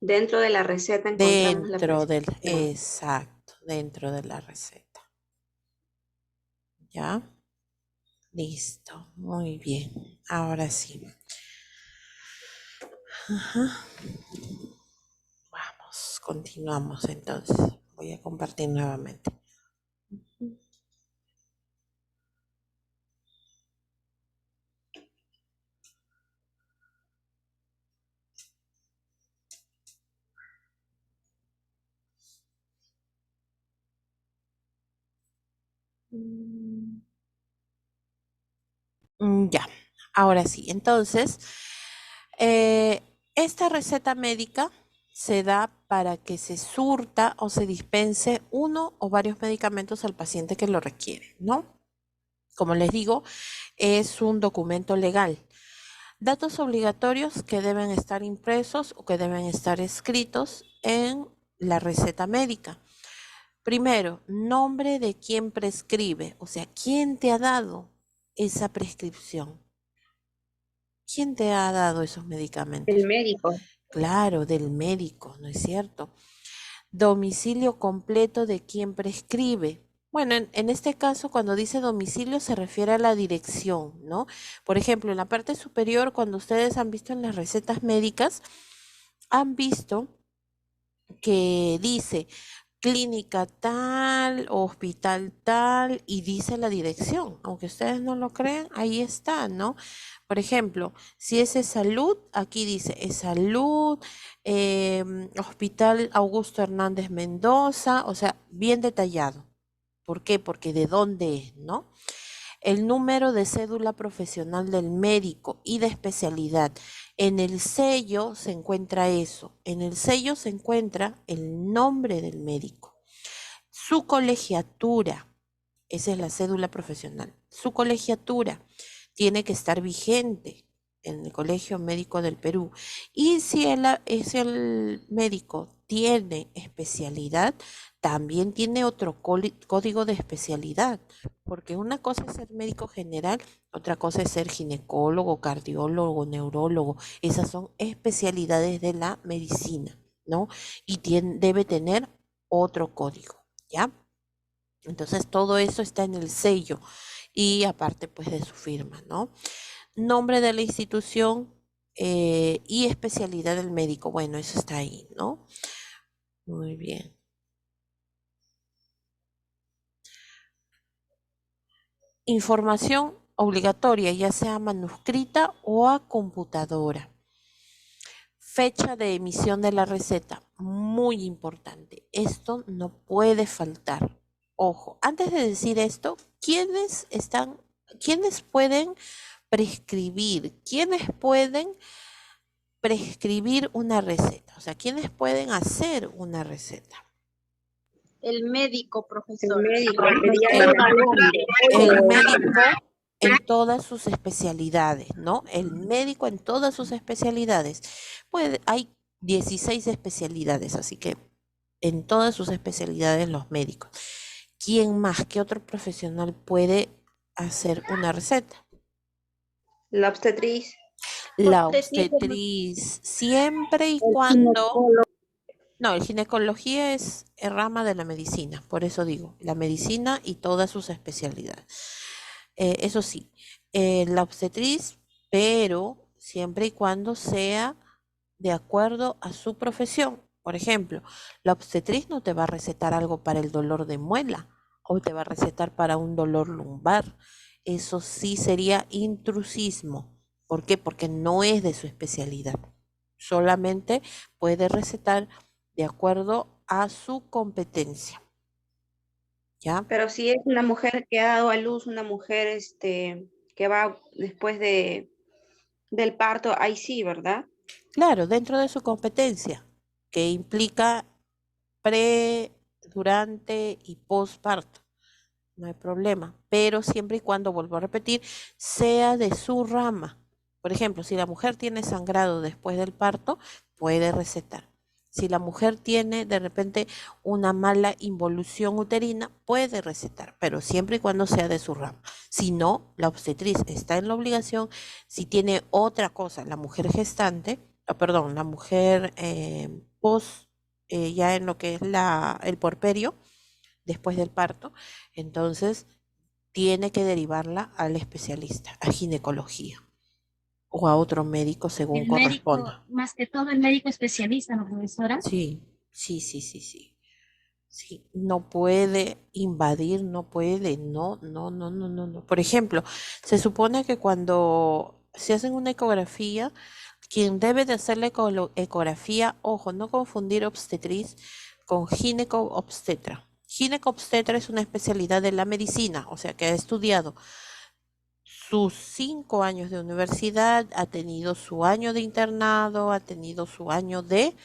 Dentro de la receta encontramos la Dentro del, prescripción. exacto, dentro de la receta. ¿Ya? Listo, muy bien. Ahora sí. Ajá. Vamos, continuamos entonces. Voy a compartir nuevamente. Ya, ahora sí. Entonces, esta receta médica se da para que se surta o se dispense uno o varios medicamentos al paciente que lo requiere, ¿no? Como les digo, es un documento legal. Datos obligatorios que deben estar impresos o que deben estar escritos en la receta médica. Primero, nombre de quien prescribe, o sea, ¿quién te ha dado esa prescripción? ¿Quién te ha dado esos medicamentos? El médico. Claro, del médico, ¿no es cierto? Domicilio completo de quien prescribe. Bueno, en este caso, cuando dice domicilio, se refiere a la dirección, ¿no? Por ejemplo, en la parte superior, cuando ustedes han visto en las recetas médicas, han visto que dice clínica tal, hospital tal, y dice la dirección. Aunque ustedes no lo crean, ahí está, ¿no? Por ejemplo, si es salud, aquí dice es salud, Hospital Augusto Hernández Mendoza, o sea, bien detallado. ¿Por qué? Porque de dónde es, ¿no? El número de cédula profesional del médico y de especialidad. En el sello se encuentra eso. En el sello se encuentra el nombre del médico. Su colegiatura, esa es la cédula profesional. Su colegiatura tiene que estar vigente en el Colegio Médico del Perú. Y si el médico tiene especialidad, también tiene otro código de especialidad, porque una cosa es ser médico general, otra cosa es ser ginecólogo, cardiólogo, neurólogo. Esas son especialidades de la medicina, ¿no? Y debe tener otro código, ¿ya? Entonces todo eso está en el sello y aparte pues de su firma, ¿no? Nombre de la institución y especialidad del médico. Bueno, eso está ahí, ¿no? Muy bien. Información obligatoria, ya sea manuscrita o a computadora. Fecha de emisión de la receta, muy importante. Esto no puede faltar. Ojo, antes de decir esto, ¿quiénes pueden prescribir? ¿Quiénes pueden prescribir una receta? O sea, ¿quiénes pueden hacer una receta? El médico, El profesor. médico El médico en todas sus especialidades, ¿no? El médico en todas sus especialidades. Pues hay 16 especialidades, así que en todas sus especialidades los médicos. ¿Quién más? ¿Qué otro profesional puede hacer una receta? La obstetriz. La obstetriz, siempre y cuando... No, el ginecología es rama de la medicina, por eso digo, la medicina y todas sus especialidades. Eso sí, la obstetriz, pero siempre y cuando sea de acuerdo a su profesión. Por ejemplo, la obstetriz no te va a recetar algo para el dolor de muela o te va a recetar para un dolor lumbar. Eso sí sería intrusismo. ¿Por qué? Porque no es de su especialidad. Solamente puede recetar de acuerdo a su competencia. ¿Ya? Pero si es una mujer que ha dado a luz, una mujer que va después del parto, ahí sí, ¿verdad? Claro, dentro de su competencia, que implica pre, durante y postparto. No hay problema, pero siempre y cuando, vuelvo a repetir, sea de su rama. Por ejemplo, si la mujer tiene sangrado después del parto, puede recetar. Si la mujer tiene de repente una mala involución uterina, puede recetar, pero siempre y cuando sea de su rama. Si no, la obstetriz está en la obligación. Si tiene otra cosa, la mujer gestante, perdón, la mujer post, ya en lo que es el puerperio, después del parto, entonces tiene que derivarla al especialista, a ginecología o a otro médico según El médico, corresponda. más que todo el médico especialista, ¿no, profesora? Sí, sí, sí, sí, sí. Sí, no puede invadir, no puede, no, no, no, no, no, no. Por ejemplo, se supone que cuando se hacen una ecografía, quien debe de hacer la ecografía, ojo, no confundir obstetriz con gineco-obstetra. Gineco-obstetra es una especialidad de la medicina, o sea, que ha estudiado sus 5 años de universidad, ha tenido su año de internado, ha tenido su año de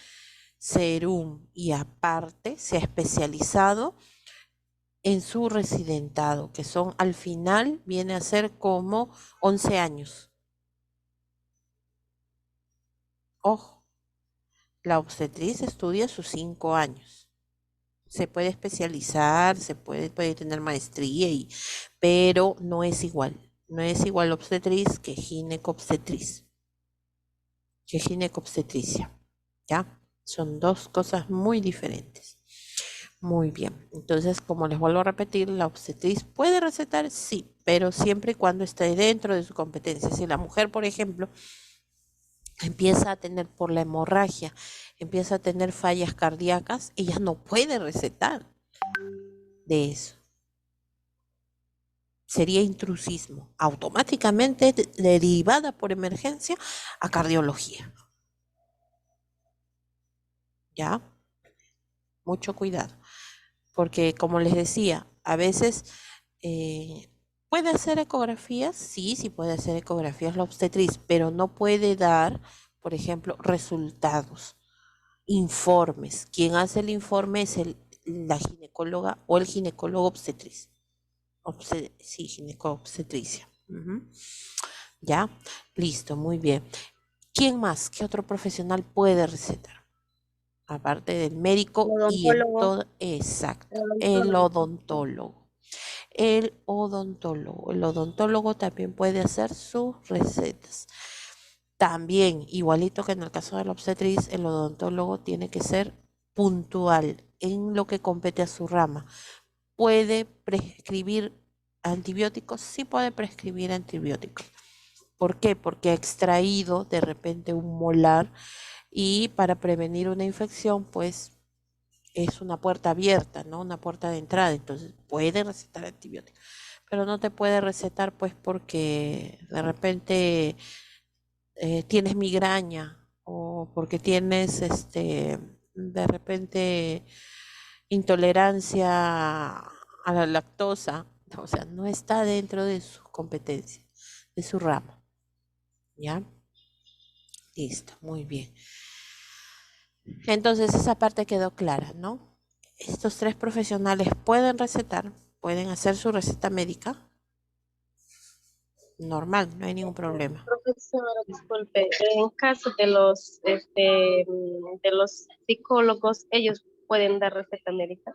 serum y aparte se ha especializado en su residentado, que son al final viene a ser como 11 años. Ojo, la obstetriz estudia sus 5 años. Se puede especializar, puede tener maestría, pero no es igual. No es igual obstetriz que ginecobstetriz, que ginecobstetricia. ¿Ya? Son dos cosas muy diferentes. Muy bien. Entonces, como les vuelvo a repetir, la obstetriz puede recetar, sí, pero siempre y cuando esté dentro de su competencia. Si la mujer, por ejemplo, empieza a tener por la hemorragia, empieza a tener fallas cardíacas, ella no puede recetar de eso. Sería intrusismo, automáticamente derivada por emergencia a cardiología. ¿Ya? Mucho cuidado, porque como les decía, a veces puede hacer ecografías, sí, sí puede hacer ecografías la obstetriz, pero no puede dar, por ejemplo, resultados, informes. Quien hace el informe es la ginecóloga o el ginecólogo obstetriz. Sí, ginecobstetricia. Ya, listo, muy bien. ¿Quién más? ¿Qué otro profesional puede recetar? Aparte del médico y en Odontólogo. todo, exacto, el odontólogo. El odontólogo. El odontólogo también puede hacer sus recetas. También, igualito que en el caso de la obstetriz, el odontólogo tiene que ser puntual en lo que compete a su rama. ¿Puede prescribir antibióticos? Sí puede prescribir antibióticos. ¿Por qué? Porque ha extraído de repente un molar y para prevenir una infección, pues es una puerta abierta, ¿no? Una puerta de entrada, entonces puede recetar antibióticos, pero no te puede recetar pues porque de repente tienes migraña o porque tienes de repente intolerancia a la lactosa, o sea, no está dentro de su competencia, de su rama, ¿ya? Listo, muy bien. Entonces esa parte quedó clara, ¿no? Estos tres profesionales pueden recetar, pueden hacer su receta médica normal, no hay ningún problema. Profesora, disculpe, en caso de los psicólogos, ellos pueden dar receta médica.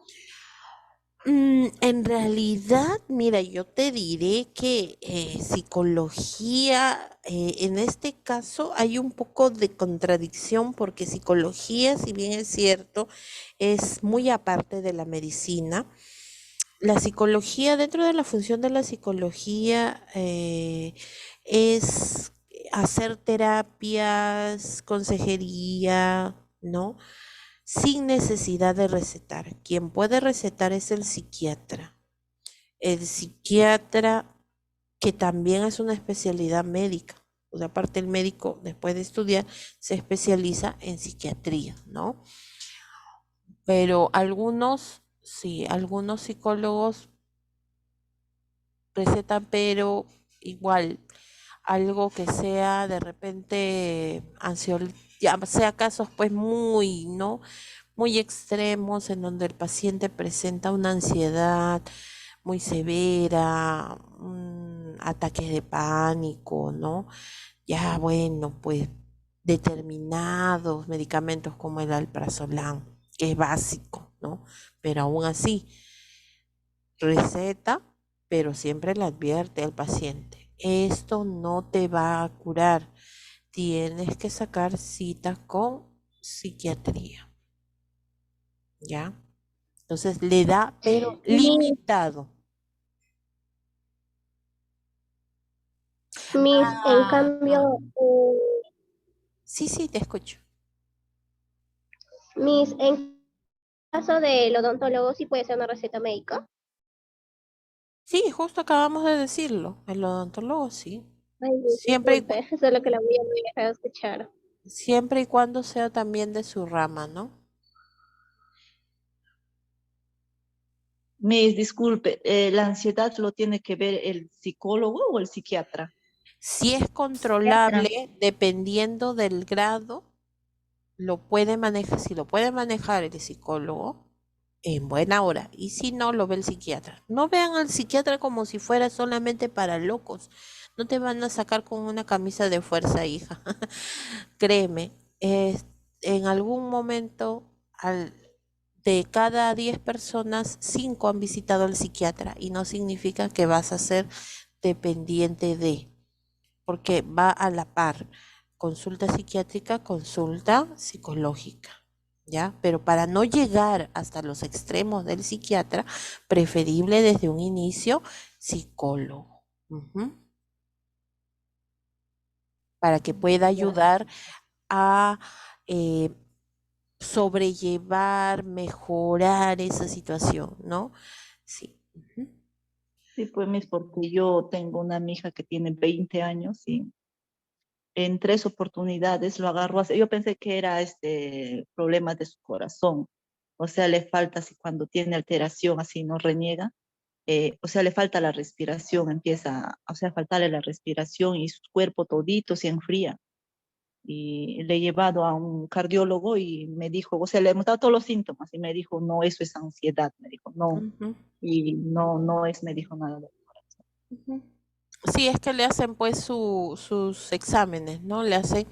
En realidad, mira, yo te diré que psicología, en este caso hay un poco de contradicción porque psicología, si bien es cierto, es muy aparte de la medicina. La psicología, dentro de la función de la psicología, es hacer terapias, consejería, ¿no? Sin necesidad de recetar. Quien puede recetar es el psiquiatra, el psiquiatra, que también es una especialidad médica. O sea, aparte el médico, después de estudiar, se especializa en psiquiatría, ¿no? Pero algunos, sí, algunos psicólogos recetan, pero igual, algo que sea de repente ya sea casos pues muy, ¿no? Muy extremos en donde el paciente presenta una ansiedad muy severa, ataques de pánico, ¿no? Ya bueno, pues determinados medicamentos como el alprazolam, que es básico, ¿no? Pero aún así, receta, pero siempre le advierte al paciente, esto no te va a curar, tienes que sacar cita con psiquiatría, ¿ya? Entonces le da, pero Miss, limitado. En Ah, cambio, sí, sí, te escucho. En caso del odontólogo, sí puede ser una receta médica. Sí, justo acabamos de decirlo, el odontólogo sí. Ay, Siempre y, disculpe, eso es lo que la voy a dejar de escuchar. siempre y cuando sea también de su rama, ¿no? Disculpe, ¿la ansiedad lo tiene que ver el psicólogo o el psiquiatra? Si es Psiquiatra. controlable, dependiendo del grado, lo puede manejar, si lo puede manejar el psicólogo, en buena hora, y si no, lo ve el psiquiatra. No vean al psiquiatra como si fuera solamente para locos. No te van a sacar con una camisa de fuerza, hija. Créeme, en algún momento de cada 10 personas, 5 han visitado al psiquiatra y no significa que vas a ser dependiente de, porque va a la par. Consulta psiquiátrica, consulta psicológica, ¿ya? Pero para no llegar hasta los extremos del psiquiatra, preferible desde un inicio psicólogo. Ujú. Para que pueda Ya. ayudar a eh, sobrellevar, mejorar esa situación, ¿no? Sí. Ujú. Sí, pues porque yo tengo una hija que tiene 20 años y en 3 oportunidades lo agarró. Yo pensé que era problemas de su corazón. O sea, le falta, así cuando tiene alteración, así no reniega, o sea, le falta la respiración, empieza, o sea, a faltarle la respiración y su cuerpo todito se enfría. Y le he llevado a un cardiólogo y me dijo, o sea, le hemos dado todos los síntomas y me dijo, no, eso es ansiedad, me dijo, no, Ujú, y no, no es, me dijo nada. ujú. Sí, es que le hacen pues sus exámenes, ¿no? Le hacen,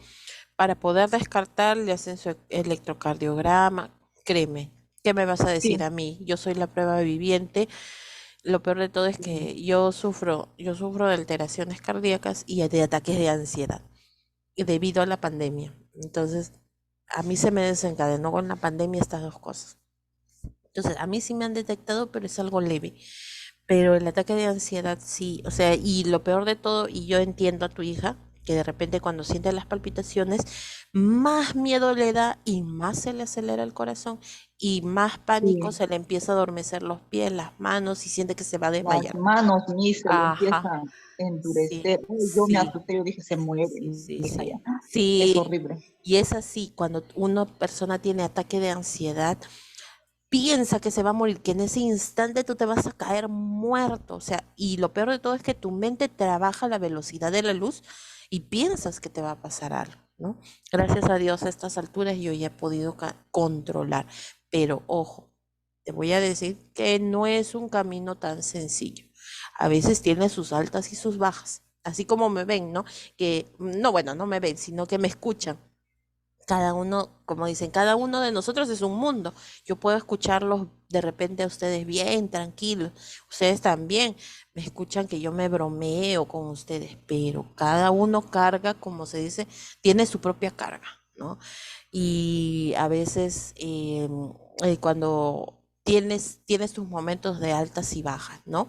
para poder descartar, le hacen su electrocardiograma. Créeme, ¿qué me vas a decir Sí, a mí? Yo soy la prueba viviente. Lo peor de todo es que yo sufro de alteraciones cardíacas y de ataques de ansiedad y debido a la pandemia. Entonces, a mí se me desencadenó con la pandemia estas dos cosas. Entonces, a mí sí me han detectado, pero es algo leve. Pero el ataque de ansiedad sí, o sea, y lo peor de todo, y yo entiendo a tu hija, que de repente cuando siente las palpitaciones, más miedo le da y más se le acelera el corazón y más pánico, sí. se le empieza a adormecer los pies, las manos y siente que se va a Las desmayar. manos se le Ajá, empiezan a sí, endurecer. Uy, yo me sí, asusté, yo dije, se muere sí, sí, mi hija sí. ya. Es Sí, horrible. y es así, cuando una persona tiene ataque de ansiedad, piensa que se va a morir, que en ese instante tú te vas a caer muerto, o sea, y lo peor de todo es que tu mente trabaja a la velocidad de la luz y piensas que te va a pasar algo, ¿no? Gracias a Dios a estas alturas yo ya he podido controlar, pero ojo, te voy a decir que no es un camino tan sencillo. A veces tiene sus altas y sus bajas, así como me ven, ¿no? Que, no, bueno, no me ven, sino que me escuchan. Cada uno, como dicen, cada uno de nosotros es un mundo. Yo puedo escucharlos de repente a ustedes bien, tranquilos. Ustedes también me escuchan que yo me bromeo con ustedes, pero cada uno carga, como se dice, tiene su propia carga, ¿no? Y a veces cuando tienes tus momentos de altas y bajas, ¿no?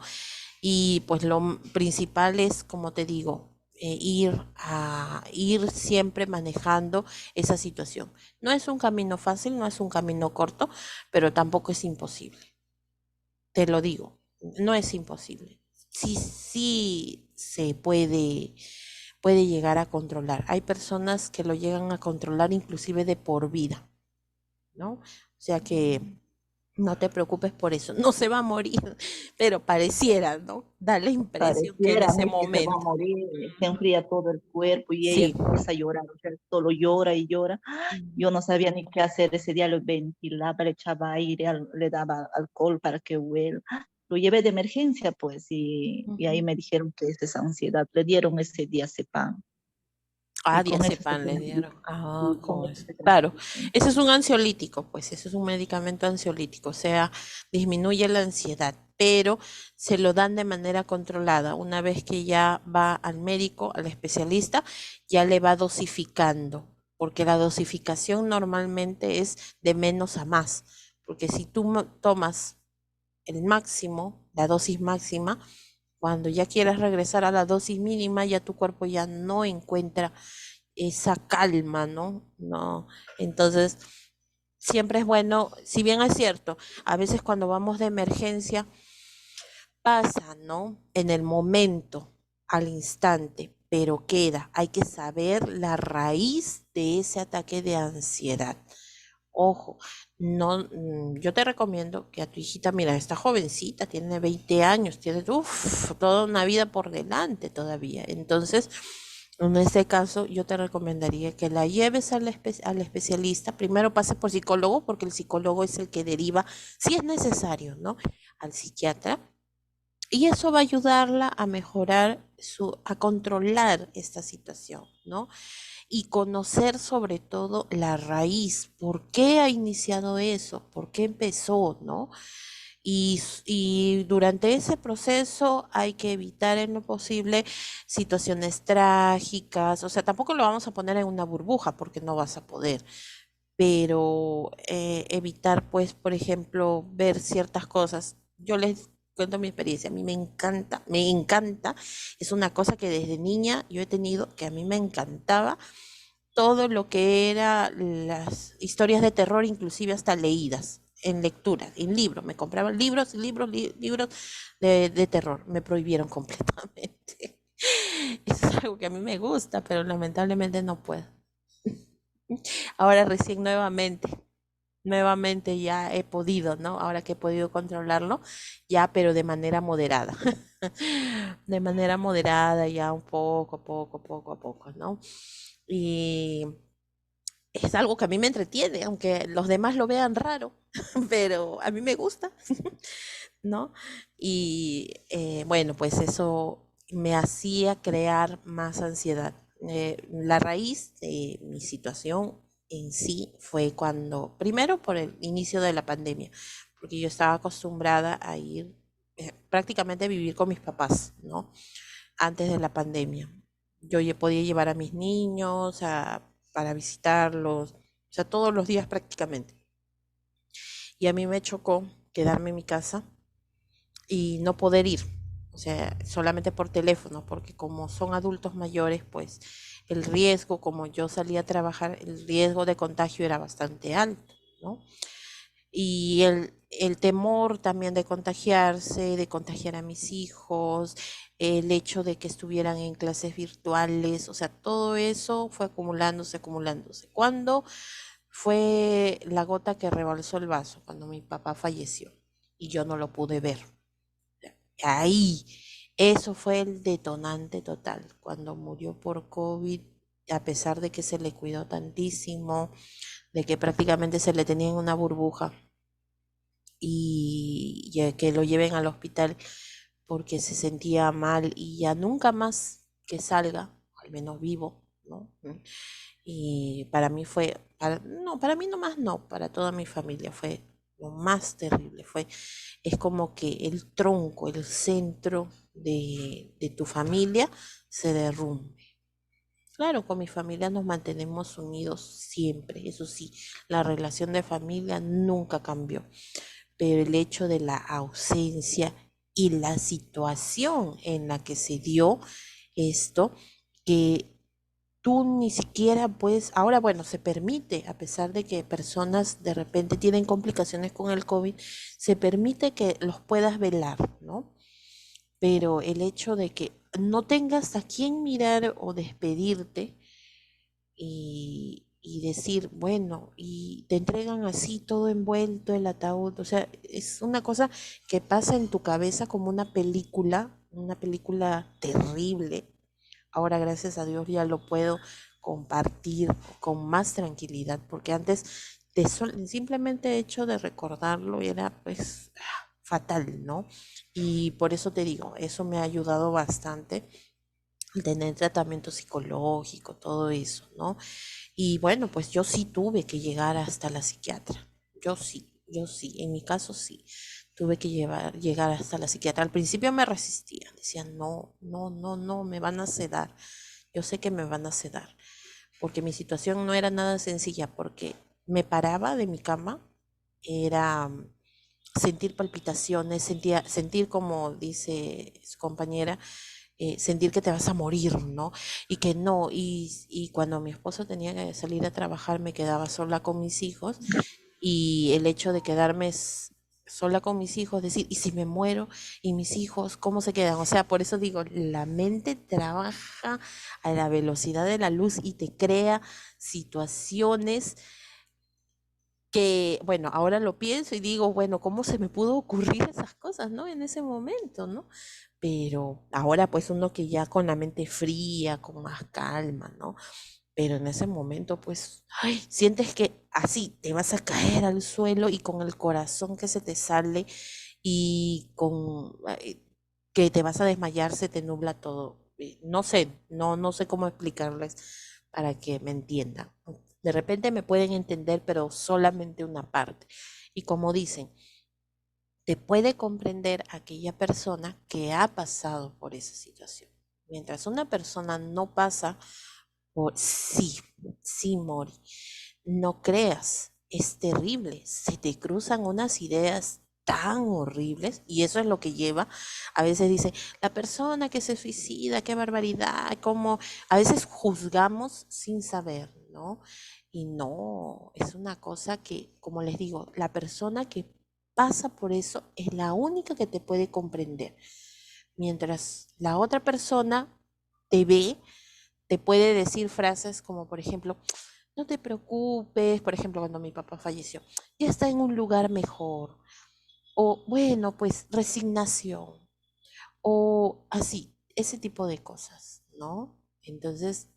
Y pues lo principal es, como te digo, ir siempre manejando esa situación. No es un camino fácil, no es un camino corto, pero tampoco es imposible. Te lo digo. no es imposible. Sí se puede llegar a controlar. Hay personas que lo llegan a controlar inclusive de por vida, ¿no? O sea que no te preocupes por eso, no se va a morir, pero pareciera, ¿no? Da la impresión que en Pareciera, ese ¿no? Que se va a momento. morir, se enfría todo el cuerpo y ella Sí. comienza a llorar, o sea, solo llora y llora. Yo no sabía ni qué hacer ese día, lo ventilaba, le echaba aire, le daba alcohol para que huela. Lo llevé de emergencia, pues, y ahí me dijeron que es esa ansiedad. Le dieron ese día Diazepam. Ah, Y con eso se diazepam le dieron. Ah, y con con eso eso. se Claro, tranquiliza. ese es un ansiolítico, pues, ese es un medicamento ansiolítico, o sea, disminuye la ansiedad, pero se lo dan de manera controlada. Una vez que ya va al médico, al especialista, ya le va dosificando, porque la dosificación normalmente es de menos a más, porque si tú tomas el máximo, la dosis máxima, cuando ya quieras regresar a la dosis mínima, ya tu cuerpo ya no encuentra esa calma, ¿no? No. Entonces, siempre es bueno, si bien es cierto, a veces cuando vamos de emergencia pasa, ¿no? En el momento, al instante, pero queda, hay que saber la raíz de ese ataque de ansiedad. Ojo, no, yo te recomiendo que a tu hijita, mira, está jovencita, tiene 20 años, tiene, toda una vida por delante todavía. Entonces, en este caso, yo te recomendaría que la lleves al especialista. Primero pases por psicólogo, porque el psicólogo es el que deriva, si es necesario, ¿no? Al psiquiatra. Y eso va a ayudarla a mejorar a controlar esta situación, ¿no? Y conocer sobre todo la raíz, por qué ha iniciado eso, por qué empezó, ¿no? Y durante ese proceso hay que evitar en lo posible situaciones trágicas, o sea, tampoco lo vamos a poner en una burbuja porque no vas a poder, pero evitar, pues, por ejemplo, ver ciertas cosas. Yo les cuento mi experiencia, a mí me encanta, es una cosa que desde niña yo he tenido, que a mí me encantaba todo lo que era las historias de terror, inclusive hasta leídas, en lectura, en libros. Me compraban libros, libros de terror. Me prohibieron completamente. Es algo que a mí me gusta, pero lamentablemente no puedo. Ahora recién nuevamente ya he podido, ¿no? Ahora que he podido controlarlo, ya, pero de manera moderada. De manera moderada, ya un poco a poco, ¿no? Y es algo que a mí me entretiene, aunque los demás lo vean raro, pero a mí me gusta, ¿no? Y bueno, pues eso me hacía crear más ansiedad. La raíz de mi situación en sí fue cuando, primero por el inicio de la pandemia, porque yo estaba acostumbrada a ir prácticamente a vivir con mis papás, ¿no? Antes de la pandemia. Yo ya podía llevar a mis niños para visitarlos, o sea, todos los días prácticamente. Y a mí me chocó quedarme en mi casa y no poder ir, o sea, solamente por teléfono, porque como son adultos mayores, pues el riesgo, como yo salía a trabajar, el riesgo de contagio era bastante alto, ¿no? Y el temor también de contagiarse, de contagiar a mis hijos, el hecho de que estuvieran en clases virtuales, o sea, todo eso fue acumulándose, acumulándose. ¿Cuándo fue la gota que rebalsó el vaso? Cuando mi papá falleció y yo no lo pude ver. Ahí, eso fue el detonante total, cuando murió por COVID, a pesar de que se le cuidó tantísimo, de que prácticamente se le tenía en una burbuja y ya que lo lleven al hospital porque se sentía mal y ya nunca más que salga, al menos vivo, ¿no? Y para mí fue, no, para mí nomás no, para toda mi familia fue lo más terrible, es como que el tronco, el centro de tu familia se derrumbe. Claro, con mi familia nos mantenemos unidos siempre, eso sí, la relación de familia nunca cambió, pero el hecho de la ausencia y la situación en la que se dio esto, que tú ni siquiera puedes, ahora bueno, se permite, a pesar de que personas de repente tienen complicaciones con el COVID, se permite que los puedas velar, ¿no? Pero el hecho de que no tengas a quién mirar o despedirte y decir, bueno, y te entregan así todo envuelto el ataúd, o sea, es una cosa que pasa en tu cabeza como una película terrible. Ahora, gracias a Dios, ya lo puedo compartir con más tranquilidad, porque antes simplemente hecho de recordarlo era pues fatal, ¿no? Y por eso te digo, eso me ha ayudado bastante el tener tratamiento psicológico, todo eso, ¿no? Y bueno, pues yo sí tuve que llegar hasta la psiquiatra. Yo sí, en mi caso sí. Tuve que llegar hasta la psiquiatra. Al principio me resistía, decía, no, no, no, no, me van a sedar. Yo sé que me van a sedar, porque mi situación no era nada sencilla, porque me paraba de mi cama, era sentir palpitaciones, sentir como dice su compañera, sentir que te vas a morir, ¿no? Y que no, y cuando mi esposo tenía que salir a trabajar me quedaba sola con mis hijos y el hecho de quedarme sola con mis hijos, decir, ¿y si me muero? ¿Y mis hijos cómo se quedan? O sea, por eso digo, la mente trabaja a la velocidad de la luz y te crea situaciones que, bueno, ahora lo pienso y digo, bueno, ¿cómo se me pudo ocurrir esas cosas, ¿no? En ese momento, ¿no? Pero ahora pues uno que ya con la mente fría, con más calma, ¿no? Pero en ese momento pues, ay, sientes que así te vas a caer al suelo y con el corazón que se te sale y con que te vas a desmayar, se te nubla todo. No sé, no sé cómo explicarles para que me entiendan. De repente me pueden entender, pero solamente una parte. Y como dicen, te puede comprender aquella persona que ha pasado por esa situación. Mientras una persona no pasa por, sí, Mori, no creas, es terrible, se te cruzan unas ideas tan horribles y eso es lo que lleva, a veces dice, la persona que se suicida, qué barbaridad, como a veces juzgamos sin saber, ¿no? Y no, es una cosa que, como les digo, la persona que pasa por eso es la única que te puede comprender. Mientras la otra persona te ve, te puede decir frases como, por ejemplo, no te preocupes, por ejemplo, cuando mi papá falleció, ya está en un lugar mejor. O bueno, pues resignación. O así, ese tipo de cosas, ¿no? Entonces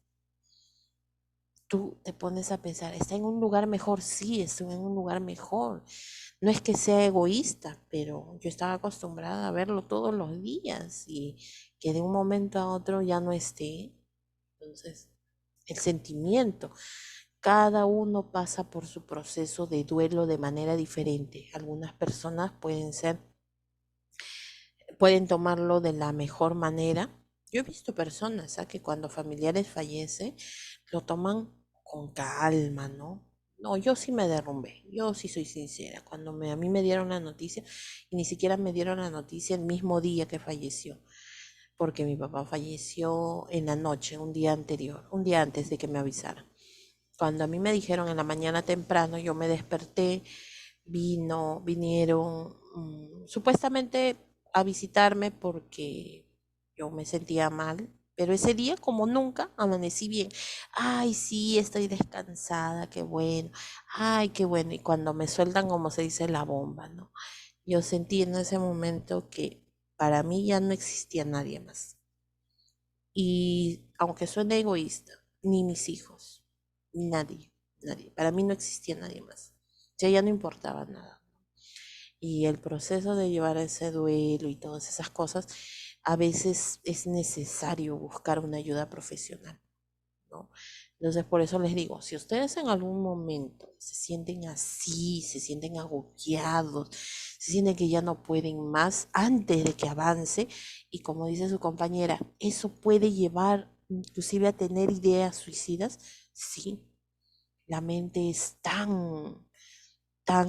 tú te pones a pensar, ¿está en un lugar mejor? Sí, estuve en un lugar mejor. No es que sea egoísta, pero yo estaba acostumbrada a verlo todos los días y que de un momento a otro ya no esté. Entonces, el sentimiento, cada uno pasa por su proceso de duelo de manera diferente. Algunas personas pueden tomarlo de la mejor manera. Yo he visto personas, que cuando familiares fallecen, lo toman con calma, ¿no? No, yo sí me derrumbé, yo sí soy sincera. Cuando a mí me dieron la noticia, y ni siquiera me dieron la noticia el mismo día que falleció, porque mi papá falleció en la noche, un día anterior, un día antes de que me avisaran. Cuando a mí me dijeron en la mañana temprano, yo me desperté, vinieron supuestamente a visitarme porque yo me sentía mal, pero ese día, como nunca, amanecí bien. Ay, sí, estoy descansada, qué bueno. Ay, qué bueno. Y cuando me sueltan, como se dice, la bomba, ¿no? Yo sentí en ese momento que para mí ya no existía nadie más. Y aunque suene egoísta, ni mis hijos, nadie, nadie. Para mí no existía nadie más. Ya no importaba nada. Y el proceso de llevar ese duelo y todas esas cosas, a veces es necesario buscar una ayuda profesional, ¿no? Entonces, por eso les digo, si ustedes en algún momento se sienten así, se sienten agobiados, se sienten que ya no pueden más antes de que avance, y como dice su compañera, eso puede llevar inclusive a tener ideas suicidas, sí, la mente es tan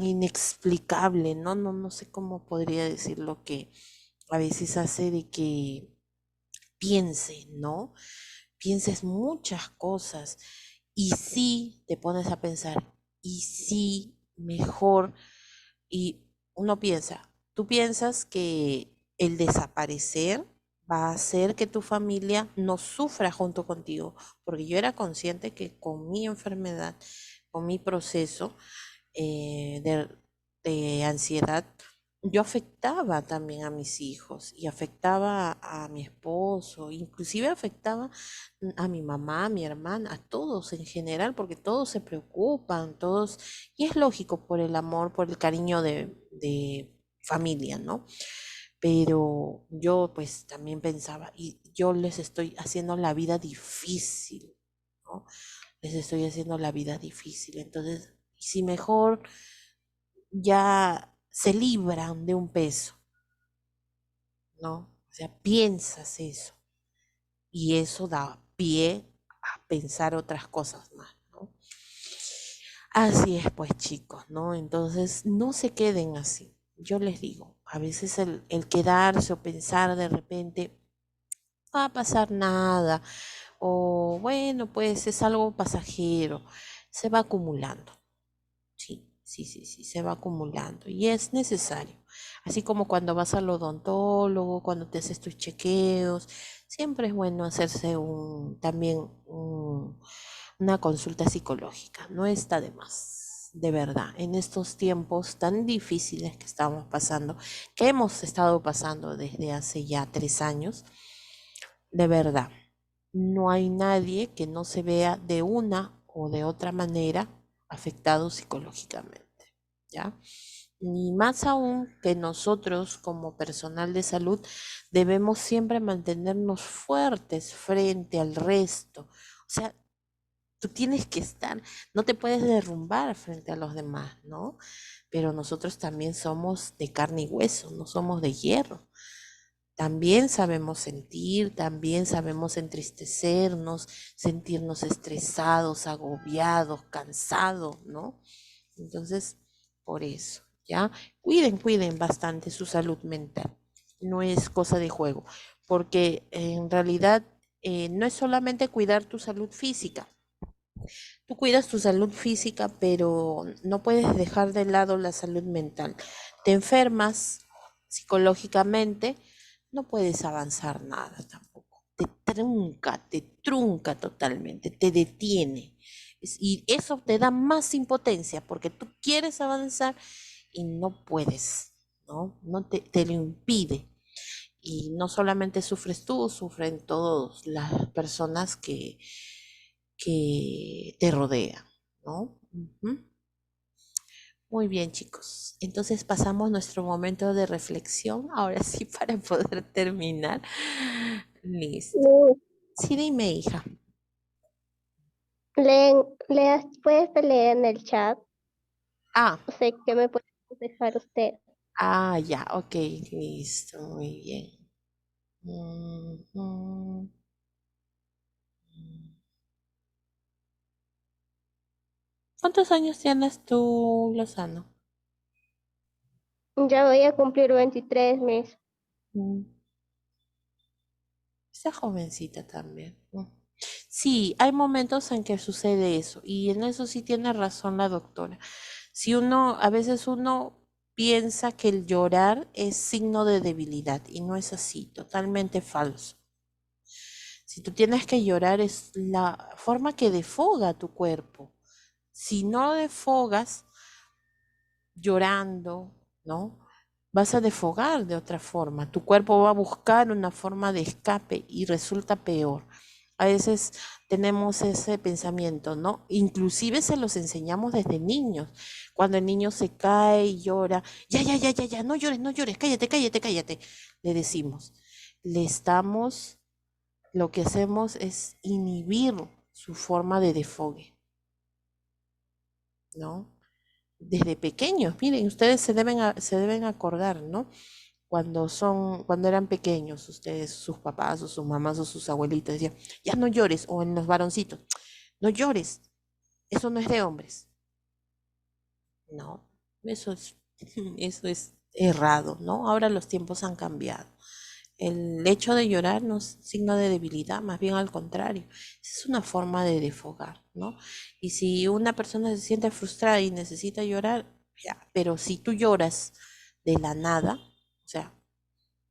inexplicable, ¿no? No sé cómo podría decirlo, que a veces hace de que piense, ¿no? pienses muchas cosas y sí te pones a pensar, y sí mejor, y uno piensa, tú piensas que el desaparecer va a hacer que tu familia no sufra junto contigo, porque yo era consciente que con mi enfermedad, con mi proceso de ansiedad, yo afectaba también a mis hijos y afectaba a mi esposo, inclusive afectaba a mi mamá, a mi hermana, a todos en general, porque todos se preocupan, todos, y es lógico por el amor, por el cariño de familia, ¿no? Pero yo pues también pensaba, y yo les estoy haciendo la vida difícil, ¿no? Les estoy haciendo la vida difícil. Entonces, si mejor ya se libran de un peso, ¿no? O sea, piensas eso y eso da pie a pensar otras cosas más, ¿no? Así es, pues chicos, ¿no? Entonces, no se queden así. Yo les digo, a veces el quedarse o pensar de repente, no va a pasar nada, o bueno, pues es algo pasajero, se va acumulando. Sí, sí, sí, sí, se va acumulando y es necesario. Así como cuando vas al odontólogo, cuando te haces tus chequeos, siempre es bueno hacerse también una consulta psicológica. No está de más, de verdad. En estos tiempos tan difíciles que estamos pasando, que hemos estado pasando desde hace ya 3 años, de verdad, no hay nadie que no se vea de una o de otra manera afectado psicológicamente, ¿ya? Y más aún que nosotros como personal de salud debemos siempre mantenernos fuertes frente al resto. O sea, tú tienes que estar, no te puedes derrumbar frente a los demás, ¿no? Pero nosotros también somos de carne y hueso, no somos de hierro. También sabemos sentir, también sabemos entristecernos, sentirnos estresados, agobiados, cansados, ¿no? Entonces, por eso, ¿ya? Cuiden bastante su salud mental. No es cosa de juego, porque en realidad no es solamente cuidar tu salud física. Tú cuidas tu salud física, pero no puedes dejar de lado la salud mental. Te enfermas psicológicamente, no puedes avanzar nada tampoco. Te trunca totalmente, te detiene. Y eso te da más impotencia porque tú quieres avanzar y no puedes, ¿no? No te lo impide. Y no solamente sufres tú, sufren todas las personas que te rodean, ¿no? Ujú. Muy bien, chicos. Entonces pasamos nuestro momento de reflexión. Ahora sí, para poder terminar. Listo. No, Sí, dime, hija. puedes leer en el chat. Ah, No sé qué me puede dejar usted. ya, ok, listo, muy bien. Ujú. ¿Cuántos años tienes tú, Lozano? Ya voy a cumplir 23 meses. Mm, Está jovencita también. Sí, hay momentos en que sucede eso, y en eso sí tiene razón la doctora. Si a veces uno piensa que el llorar es signo de debilidad, y no es así, totalmente falso. Si tú tienes que llorar es la forma que defoga tu cuerpo. Si no defogas llorando, ¿no? Vas a defogar de otra forma. Tu cuerpo va a buscar una forma de escape y resulta peor. A veces tenemos ese pensamiento, ¿no? Inclusive se los enseñamos desde niños. Cuando el niño se cae y llora, ya, ya, ya, ya, ya, no llores, no llores, cállate, cállate, cállate. Le decimos, lo que hacemos es inhibir su forma de defogue, ¿no? Desde pequeños, miren, ustedes se deben acordar, ¿no? Cuando eran pequeños, ustedes, sus papás o sus mamás o sus abuelitos decían, ya no llores, o en los varoncitos, no llores, eso no es de hombres. No, eso es, eso es errado, ¿no? Ahora los tiempos han cambiado. El hecho de llorar no es signo de debilidad, más bien al contrario, es una forma de desfogar, ¿no? Y si una persona se siente frustrada y necesita llorar, ya, pero si tú lloras de la nada, o sea,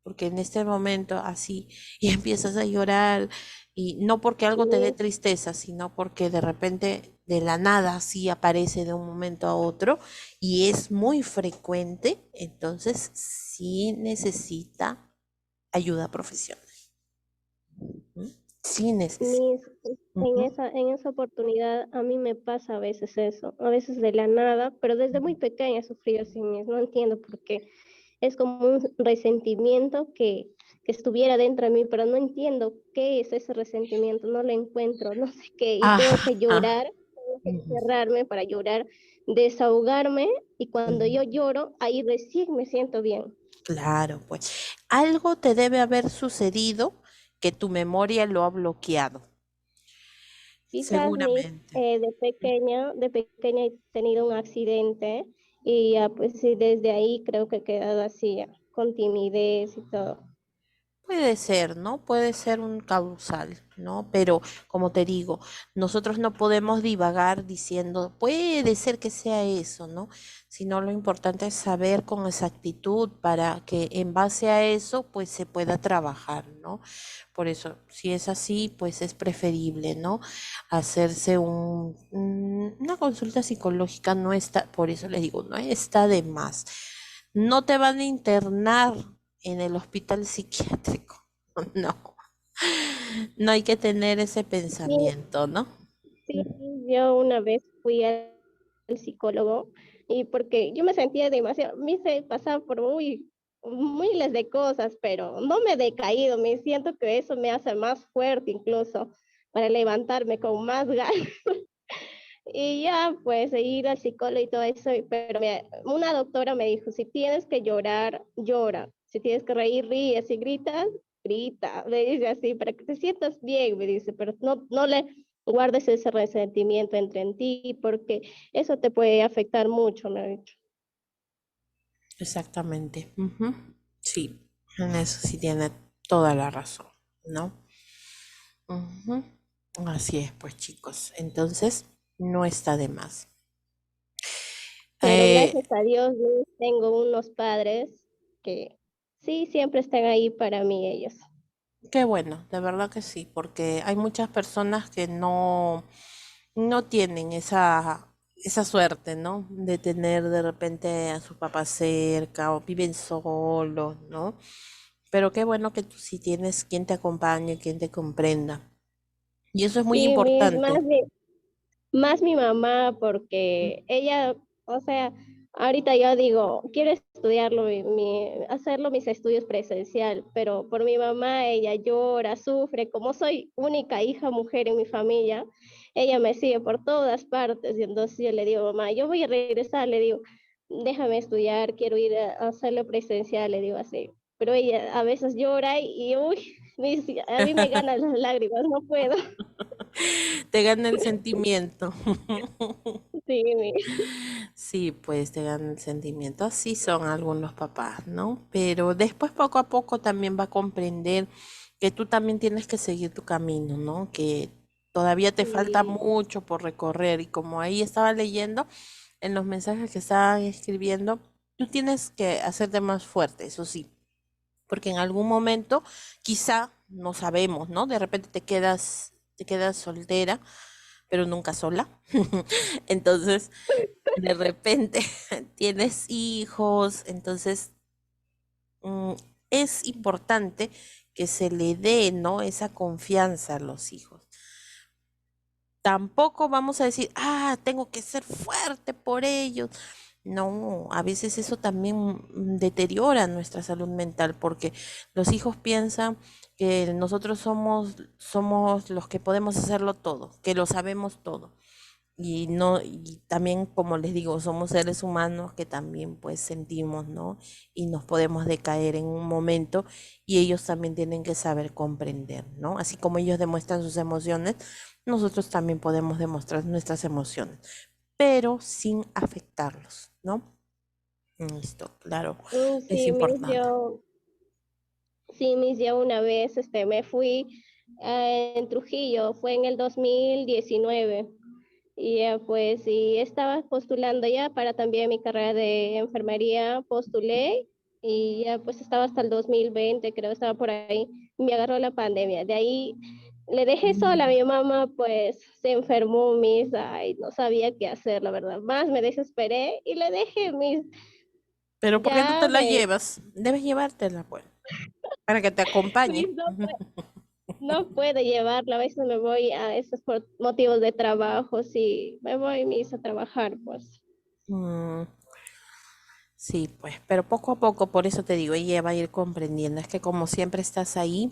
porque en este momento así y empiezas a llorar y no porque algo te dé Sí, tristeza, sino porque de repente de la nada así aparece de un momento a otro y es muy frecuente, entonces sí necesita ayuda profesional. ¿M? Sí necesita. mis, Ujú. en esa oportunidad a mí me pasa a veces eso, a veces de la nada, pero desde muy pequeña he sufrido así mismo, no entiendo por qué. Es como un resentimiento que estuviera dentro de mí, pero no entiendo qué es ese resentimiento, no lo encuentro, no sé qué, y tengo que Ajá. llorar, tengo que Ujú, encerrarme para llorar, desahogarme, y cuando ujú. yo lloro, ahí recién me siento bien. Claro, pues algo te debe haber sucedido que tu memoria lo ha bloqueado, Quizás seguramente. de pequeña he tenido un accidente y ya, pues sí, desde ahí creo que he quedado así, ya, con timidez y todo. Puede ser, ¿no? Puede ser un causal, ¿no? Pero como te digo, nosotros no podemos divagar diciendo, puede ser que sea eso, ¿no? Sino lo importante es saber con exactitud para que en base a eso, pues se pueda trabajar, ¿no? Por eso, si es así, pues es preferible, ¿no? Hacerse una consulta psicológica no está, por eso les digo, no está de más. No te van a internar en el hospital psiquiátrico. No, no hay que tener ese Sí, pensamiento, ¿no? sí, yo una vez fui al psicólogo y porque yo me sentía demasiado, me hice pasar por miles de cosas, pero no me he decaído, me siento que eso me hace más fuerte incluso para levantarme con más ganas. Y ya, pues, ir al psicólogo y todo eso, pero una doctora me dijo, si tienes que llorar, llora. Si tienes que reír, ríe. Si gritas, grita. Me dice así, para que te sientas bien, me dice, pero no le guardes ese resentimiento entre en ti, porque eso te puede afectar mucho, me ha dicho. Exactamente. Ujú. Sí, en eso sí tiene toda la razón, ¿no? Ujú. Así es, pues chicos. Entonces, no está de más. Pero Eh, gracias a Dios, Luis, tengo unos padres que sí, siempre están ahí para mí ellos. Qué bueno, de verdad que sí, porque hay muchas personas que no tienen esa suerte, ¿no? De tener de repente a su papá cerca o viven solos, ¿no? Pero qué bueno que tú sí tienes quien te acompañe, quien te comprenda. Y eso es muy Sí, importante. más mi mamá, porque ella, o sea, ahorita yo digo, quiero estudiarlo, hacerlo mis estudios presencial, pero por mi mamá ella llora, sufre, como soy única hija mujer en mi familia, ella me sigue por todas partes, y entonces yo le digo, mamá, yo voy a regresar, le digo, déjame estudiar, quiero ir a hacerlo presencial, le digo así, pero ella a veces llora y uy, a mí me ganan las lágrimas, no puedo. Te gana el sentimiento. Sí, Sí, pues te gana el sentimiento. Así son algunos papás, ¿no? Pero después poco a poco también va a comprender que tú también tienes que seguir tu camino, ¿no? Que todavía te falta sí. mucho por recorrer y como ahí estaba leyendo en los mensajes que estaban escribiendo, tú tienes que hacerte más fuerte, eso sí, porque en algún momento, quizá, no sabemos, ¿no? De repente te quedas soltera, pero nunca sola. Entonces, de repente tienes hijos, entonces mm, es importante que se le dé, ¿no? Esa confianza a los hijos. Tampoco vamos a decir, ah, tengo que ser fuerte por ellos. No, a veces eso también deteriora nuestra salud mental porque los hijos piensan que nosotros somos los que podemos hacerlo todo, que lo sabemos todo. Y no, y también, como les digo, somos seres humanos que también pues sentimos, ¿no? Y nos podemos decaer en un momento y ellos también tienen que saber comprender, ¿no? Así como ellos demuestran sus emociones, nosotros también podemos demostrar nuestras emociones, pero sin afectarlos, ¿no? Esto, claro, es Sí, importante. Sí, mis, ya una vez me fui en Trujillo, fue en el 2019. Y ya pues, y estaba postulando ya para también mi carrera de enfermería, postulé y ya pues estaba hasta el 2020, creo, estaba por ahí. Me agarró la pandemia. De ahí le dejé sola a mi mamá, pues se enfermó, mis, ay, no sabía qué hacer, la verdad. Más me desesperé y le dejé, mis, Pero ¿por qué no te ya la me, llevas? Debes llevártela, pues, para que te acompañe. mis, no puedo llevarla, a veces me voy a esos por motivos de trabajo, sí, me voy, mis, a trabajar, pues. Mm, sí, pues, pero poco a poco, por eso te digo, ella va a ir comprendiendo. Es que como siempre estás ahí,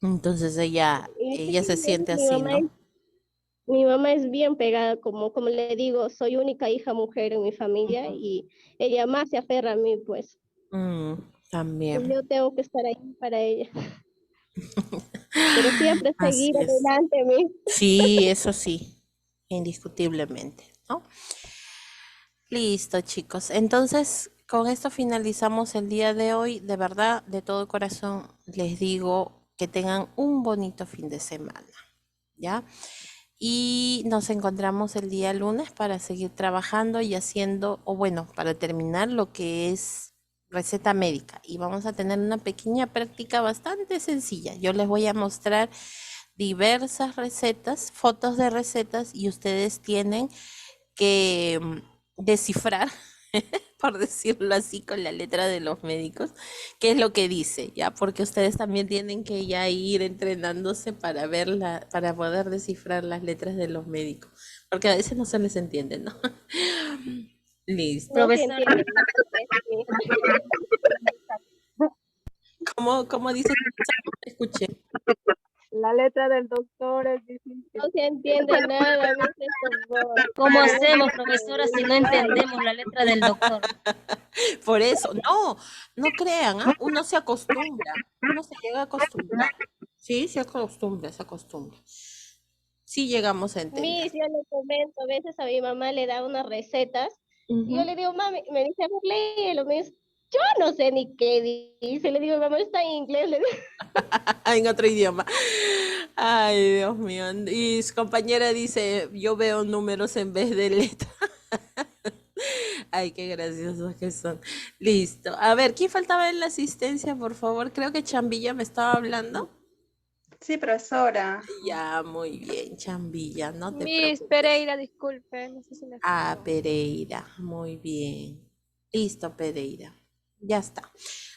entonces Y sí, ella se siente así, ¿no? mi mamá es bien pegada, como le digo, soy única hija mujer en mi familia y ella más se aferra a mí, pues. Mm, Y también. yo tengo que estar ahí para ella. Pero siempre Así seguir es. adelante, mi. Sí, eso sí, indiscutiblemente, ¿no? Listo, chicos. Entonces, con esto finalizamos el día de hoy. De verdad, de todo corazón, les digo que tengan un bonito fin de semana, ¿ya? Y nos encontramos el día lunes para seguir trabajando y haciendo, o bueno, para terminar lo que es receta médica. Y vamos a tener una pequeña práctica bastante sencilla. Yo les voy a mostrar diversas recetas, fotos de recetas, y ustedes tienen que descifrar, por decirlo así, con la letra de los médicos, qué es lo que dice, ¿ya? Porque ustedes también tienen que ya ir entrenándose para verla, para poder descifrar las letras de los médicos, porque a veces no se les entiende, ¿no? Listo. No se Profesora, entiende nada, mi. ¿Cómo dice? No te escuché. La letra del doctor es difícil. No se entiende nada, mi, por favor. ¿cómo No se hacemos, profesora, si no entendemos la letra del doctor? Por eso, no, no crean, ¿ah? Uno se acostumbra, uno se llega a acostumbrar. Sí, se acostumbra, se acostumbra. Sí llegamos a entender. Mis, yo le comento, a veces a mi mamá le da unas recetas y yo Ujú. le digo, mami, me dice, a ver, léelo, me dice, yo no sé ni qué dice, le digo, mamá, está en inglés, le digo. En otro idioma. Ay, Dios mío. Y su compañera dice, yo veo números en vez de letras. Ay, qué graciosos que son. Listo. A ver, ¿quién faltaba en la asistencia, por favor? Creo que Chambilla me estaba hablando. Sí, profesora. Ya, muy bien, Chambilla, no te Miss preocupes. Pereira, disculpe, no sé si me Ah, faltó. Pereira, muy bien. Listo, Pereira. Ya está.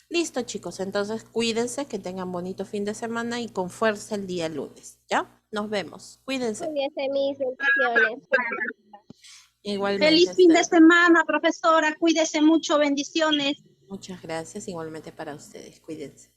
Listo, chicos. Entonces, cuídense, que tengan bonito fin de semana y con fuerza el día lunes. ¿Ya? Nos vemos. Cuídense. Cuídese, mis bendiciones. Igualmente, Feliz fin de ustedes. semana, profesora. Cuídese mucho. Bendiciones. Muchas gracias. Igualmente para ustedes. Cuídense.